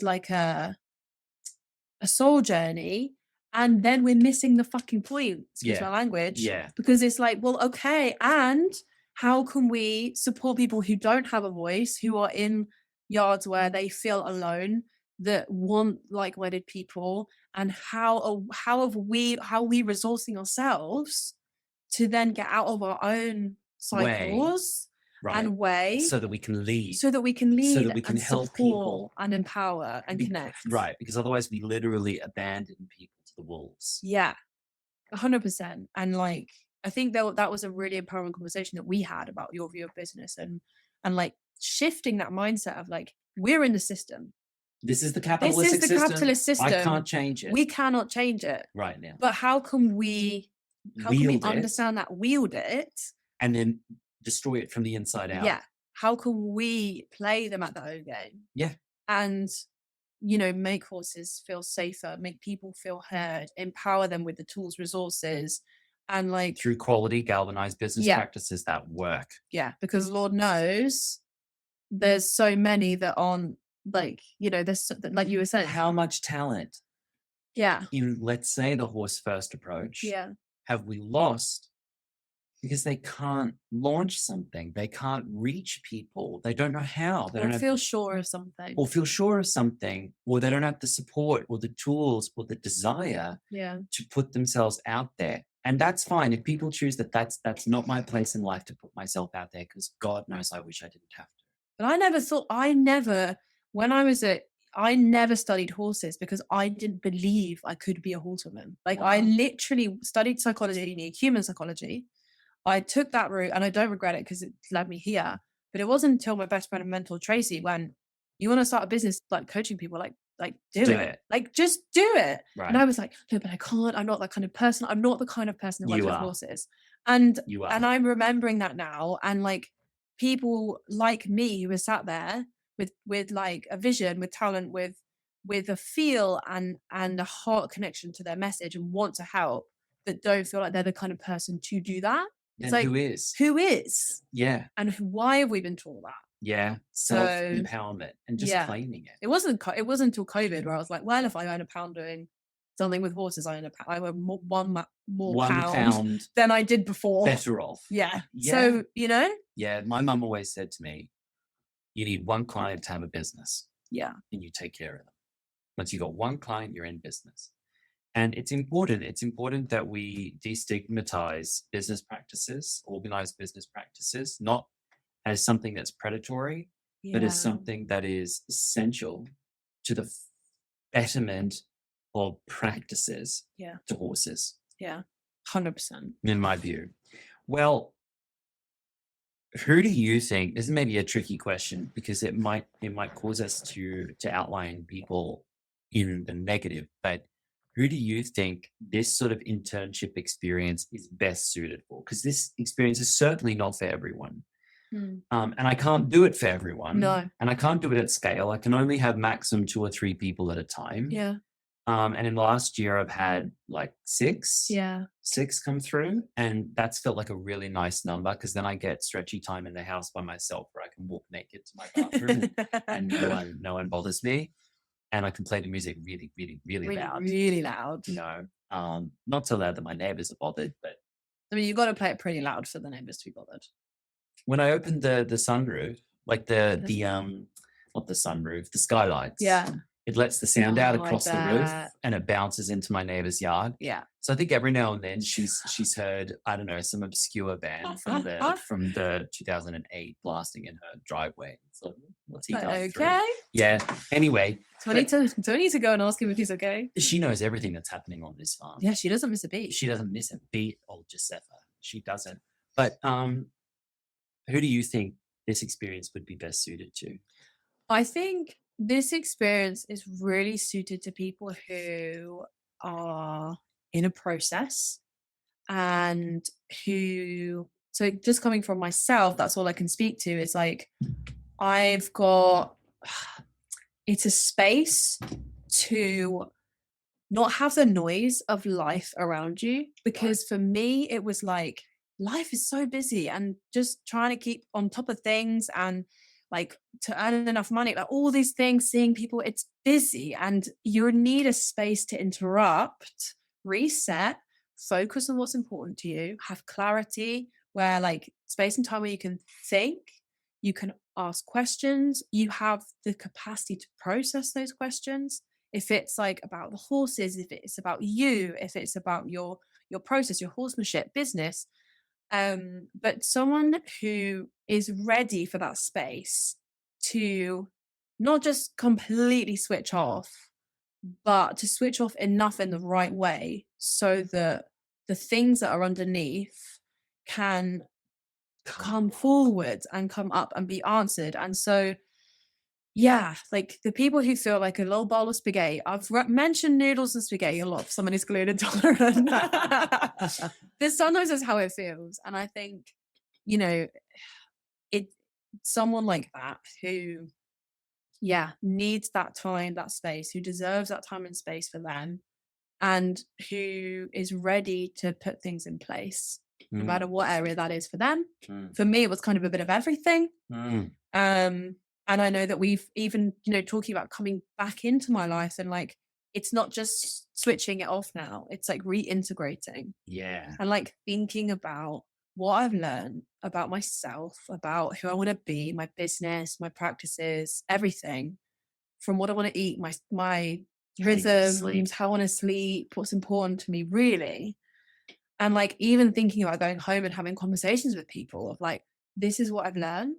like a soul journey, and then we're missing the fucking point, excuse Yeah. my language, Yeah. because it's like, well, okay, and how can we support people who don't have a voice, who are in yards where they feel alone, that want like-minded people, and how are we resourcing ourselves to then get out of our own cycles Right. and way, So that we can lead. so that we can lead, so that we can and help support people. and empower and Be- connect. Right. Because otherwise we literally abandon people to the wolves. Yeah, 100%. And like, I think that was a really empowering conversation that we had about your view of business, and like shifting that mindset of like, we're in the system. This is the This capitalistic is the capitalist system. I can't change it. We cannot change it. right now. But how can we Wield it understand that, wield it? and then destroy it from the inside out. Yeah. How can we play them at their own game? Yeah. And make horses feel safer, make people feel heard, empower them with the tools, resources, and like Through quality galvanized business Yeah. practices that work. yeah, because Lord knows there's so many that aren't like, there's like you were saying. How much talent Yeah. in, let's say, the horse first approach Yeah. have we lost because they can't launch something, they can't reach people, they don't know how, they Or don't have, feel sure of something. or feel sure of something, or they don't have the support or the tools or the desire Yeah. to put themselves out there. And that's fine if people choose that. That's not my place in life to put myself out there, because God knows I wish I didn't have to. But I never studied horses because I didn't believe I could be a horsewoman. Like, I Wow. literally studied psychology at uni, human psychology. I took that route and I don't regret it because it led me here. But it wasn't until my best friend and mentor, Tracy, when you want to start a business, like coaching people, like do it. Like, just do it. Right. And I was like, no, but I can't. I'm not that kind of person. I'm not the kind of person who works You with are. horses. And You are. and I'm remembering that now. And like, people like me who are sat there with like a vision, with talent, with a feel and a heart connection to their message, and want to help, that don't feel like they're the kind of person to do that. Then like, who is? Who is? Yeah. And why have we been taught that? Yeah. Self-empowerment and just yeah. claiming it. It wasn't until COVID where I was like, well, if I earn £1 doing something with horses, I earn one more pound than I did before. Better off. Yeah. Yeah. So, Yeah. My mum always said to me, you need one client to have a business. Yeah. And you take care of them. Once you've got one client, you're in business. And it's important. It's important that we destigmatize business practices, organized business practices, not as something that's predatory, but as something that is essential to the betterment of practices to horses. Yeah, 100%. In my view. Well, who do you think, this is maybe a tricky question because it might cause us to outline people in the negative, but who do you think this sort of internship experience is best suited for? Because this experience is certainly not for everyone. And I can't do it for everyone. No. And I can't do it at scale. I can only have maximum 2 or 3 people at a time. Yeah. And in the last year, I've had like 6. Yeah. 6 come through. And that's felt like a really nice number, because then I get stretchy time in the house by myself where I can walk naked to my bathroom and no one bothers me. And I can play the music really, really, really loud. Really loud. Not so loud that my neighbors are bothered, but I mean, you've got to play it pretty loud for the neighbors to be bothered. When I opened the sunroof, like the not the sunroof, the skylights. Yeah. It lets the sound out Oh, I across the roof bet. and it bounces into my neighbor's yard. Yeah. So I think every now and then she's heard, I don't know, some obscure band from the 2008 blasting in her driveway. So what's he going through? Okay. Yeah. Anyway. Do I need to go and ask him if he's okay? She knows everything that's happening on this farm. Yeah, she doesn't miss a beat. She doesn't miss a beat, old Giuseppe. She doesn't. But who do you think this experience would be best suited to? I think this experience is really suited to people who are in a process and who, so just coming from myself, that's all I can speak to. Is like, I've got, it's a space to not have the noise of life around you. Because for me, it was like, life is so busy and just trying to keep on top of things and like to earn enough money, like all these things, seeing people, it's busy and you need a space to interrupt, reset, focus on what's important to you, have clarity, where like space and time where you can think, you can ask questions, you have the capacity to process those questions. If it's like about the horses, if it's about you, if it's about your process, your horsemanship, business, but someone who is ready for that space to not just completely switch off, but to switch off enough in the right way so that the things that are underneath can come forward and come up and be answered. And so, yeah, like the people who feel like a little bowl of spaghetti, I've mentioned noodles and spaghetti a lot if someone is gluten intolerant. This sometimes is how it feels. And I think, you know, someone like that who, yeah, needs that time, that space, who deserves that time and space for them, and who is ready to put things in place, no matter what area that is for them. For me, it was kind of a bit of everything. And I know that we've even, you know, talking about coming back into my life and like, it's not just switching it off now. It's like reintegrating. Yeah. And like thinking about what I've learned about myself, about who I want to be, my business, my practices, everything, from what I want to eat, my rhythms, how I want to sleep, what's important to me, really. And like even thinking about going home and having conversations with people of like, this is what I've learned.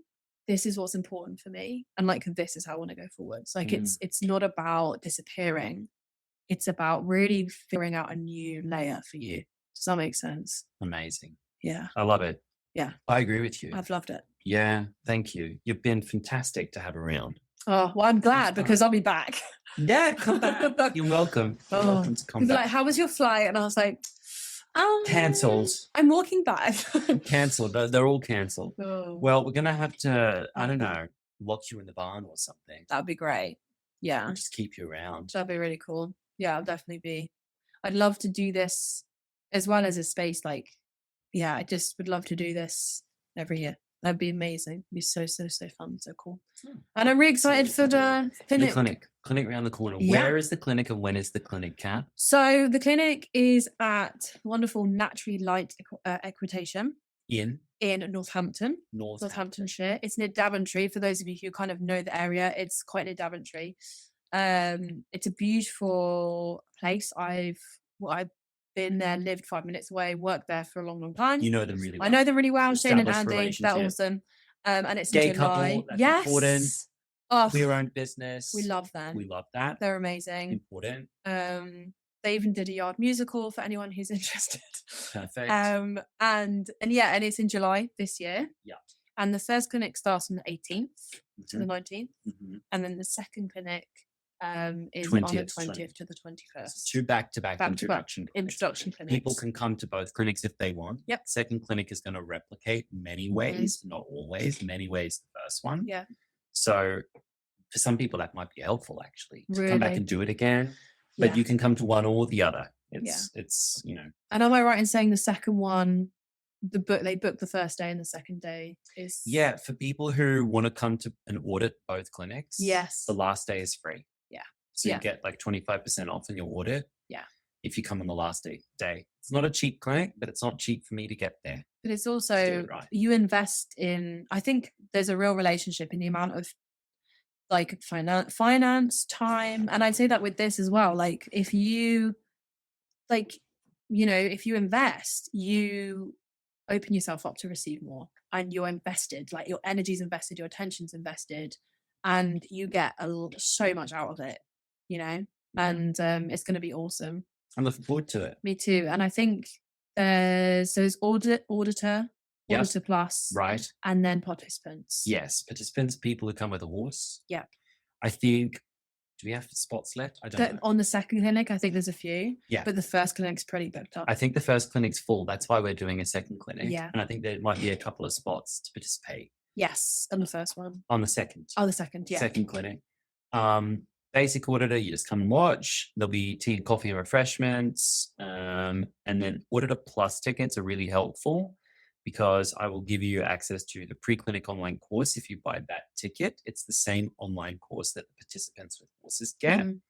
This is what's important for me. And like, this is how I want to go forwards. Like it's not about disappearing. It's about really figuring out a new layer for you. Does that make sense? Amazing. Yeah. I love it. Yeah. I agree with you. I've loved it. Yeah. Thank you. You've been fantastic to have around. Oh, well, I'm glad because I'll be back. Yeah, come back. You're welcome. You're welcome to come back. Like, how was your flight? And I was like, cancelled. I'm walking back. Cancelled. They're all cancelled. Oh. Well, we're gonna have to, I don't know, lock you in the barn or something. That'd be great. Yeah. And just keep you around. That'd be really cool. Yeah, I'll definitely be. I'd love to do this as well as a space. Like, yeah, I just would love to do this every year. That'd be amazing. It'd be so fun, so cool. And I'm really excited for the clinic. Clinic around the corner. Yeah. Where is the clinic and when is the clinic, Kat? So the clinic is at wonderful Naturally Light Equitation In Northampton, Northamptonshire. It's near Daventry. For those of you who kind of know the area, it's quite near Daventry. It's a beautiful place. I've been there, lived 5 minutes away, worked there for a long time. You know them really well. I know them really well. Shane and Established Andy, they're awesome. And it's gay in July. couple. That's Yes. important. Oh, Queer-owned business. we love them. We love that. They're amazing. Important. They even did a yard musical for anyone who's interested. Perfect. And yeah, and it's in July this year. Yeah. And the first clinic starts on the 18th to the 19th. Mm-hmm. And then the second clinic is 20th, on the 20th to the 21st. So 2 back-to-back introduction clinics. People can come to both clinics if they want. Yep. Second clinic is going to replicate many ways, not always, many ways the first one. Yeah. So for some people that might be helpful actually to come back Really? and do it again. But Yeah. you can come to one or the other. Yeah. It's you know. And am I right in saying the second one, they book the first day and the second day is Yeah, for people who want to come to and audit both clinics, Yes. the last day is free. Yeah. So Yeah. you get like 25% off in your audit. Yeah. if you come on the last day. It's not a cheap clinic, but it's not cheap for me to get there. But it's Do also, it right. you invest in, I think there's a real relationship in the amount of like finance, time. And I'd say that with this as well. Like if you, like, you know, if you invest, you open yourself up to receive more, and you're invested, like your energy's invested, your attention's invested, and you get so much out of it, you know, and it's going to be awesome. I'm looking forward to it. Me too. And I think there's auditor Yes. plus, Right. and then participants. Yes. Participants, people who come with a horse. Yeah. I think, do we have spots left? I don't know. On the second clinic, I think there's a few. Yeah. But the first clinic's pretty booked up. I think the first clinic's full. That's why we're doing a second clinic. Yeah. And I think there might be a couple of spots to participate. Yes, on the first one. On the second. Oh, the second, yeah. Second clinic. Basic auditor, you just come and watch. There'll be tea, coffee, and refreshments. And then auditor plus tickets are really helpful because I will give you access to the pre-clinic online course. If you buy that ticket, it's the same online course that the participants with horses get. Mhm.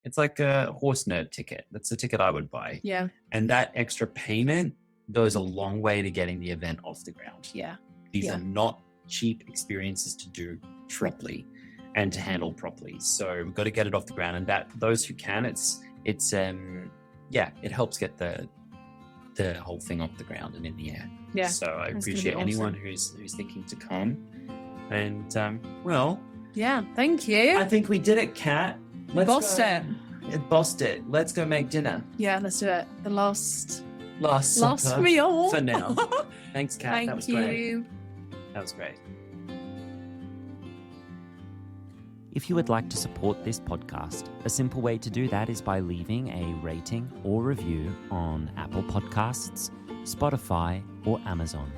It's like a horse nerd ticket. That's the ticket I would buy. Yeah. And that extra payment goes a long way to getting the event off the ground. Yeah. These Yeah. are not cheap experiences to do properly and to handle properly. So we've got to get it off the ground. And that those who can, it helps get the whole thing off the ground and in the air. Yeah. So I That's gonna be appreciate anyone awesome. who's thinking to come. And well, Yeah. Thank you. I think we did it, Kat. Bossed it. It bossed it. Let's go make dinner. Yeah, let's do it. The last Last supper meal. for now. Thanks, Kat. Thank That was you. great. That was great. If you would like to support this podcast, a simple way to do that is by leaving a rating or review on Apple Podcasts, Spotify, or Amazon.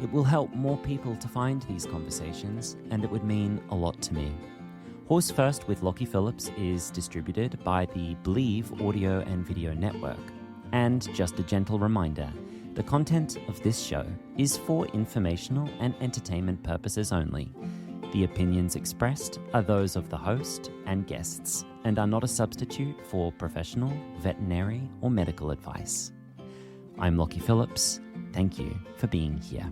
It will help more people to find these conversations, and it would mean a lot to me. Horse First with Lockie Phillips is distributed by the Believe Audio and Video Network. And just a gentle reminder, the content of this show is for informational and entertainment purposes only. The opinions expressed are those of the host and guests and are not a substitute for professional, veterinary, or medical advice. I'm Lockie Phillips. Thank you for being here.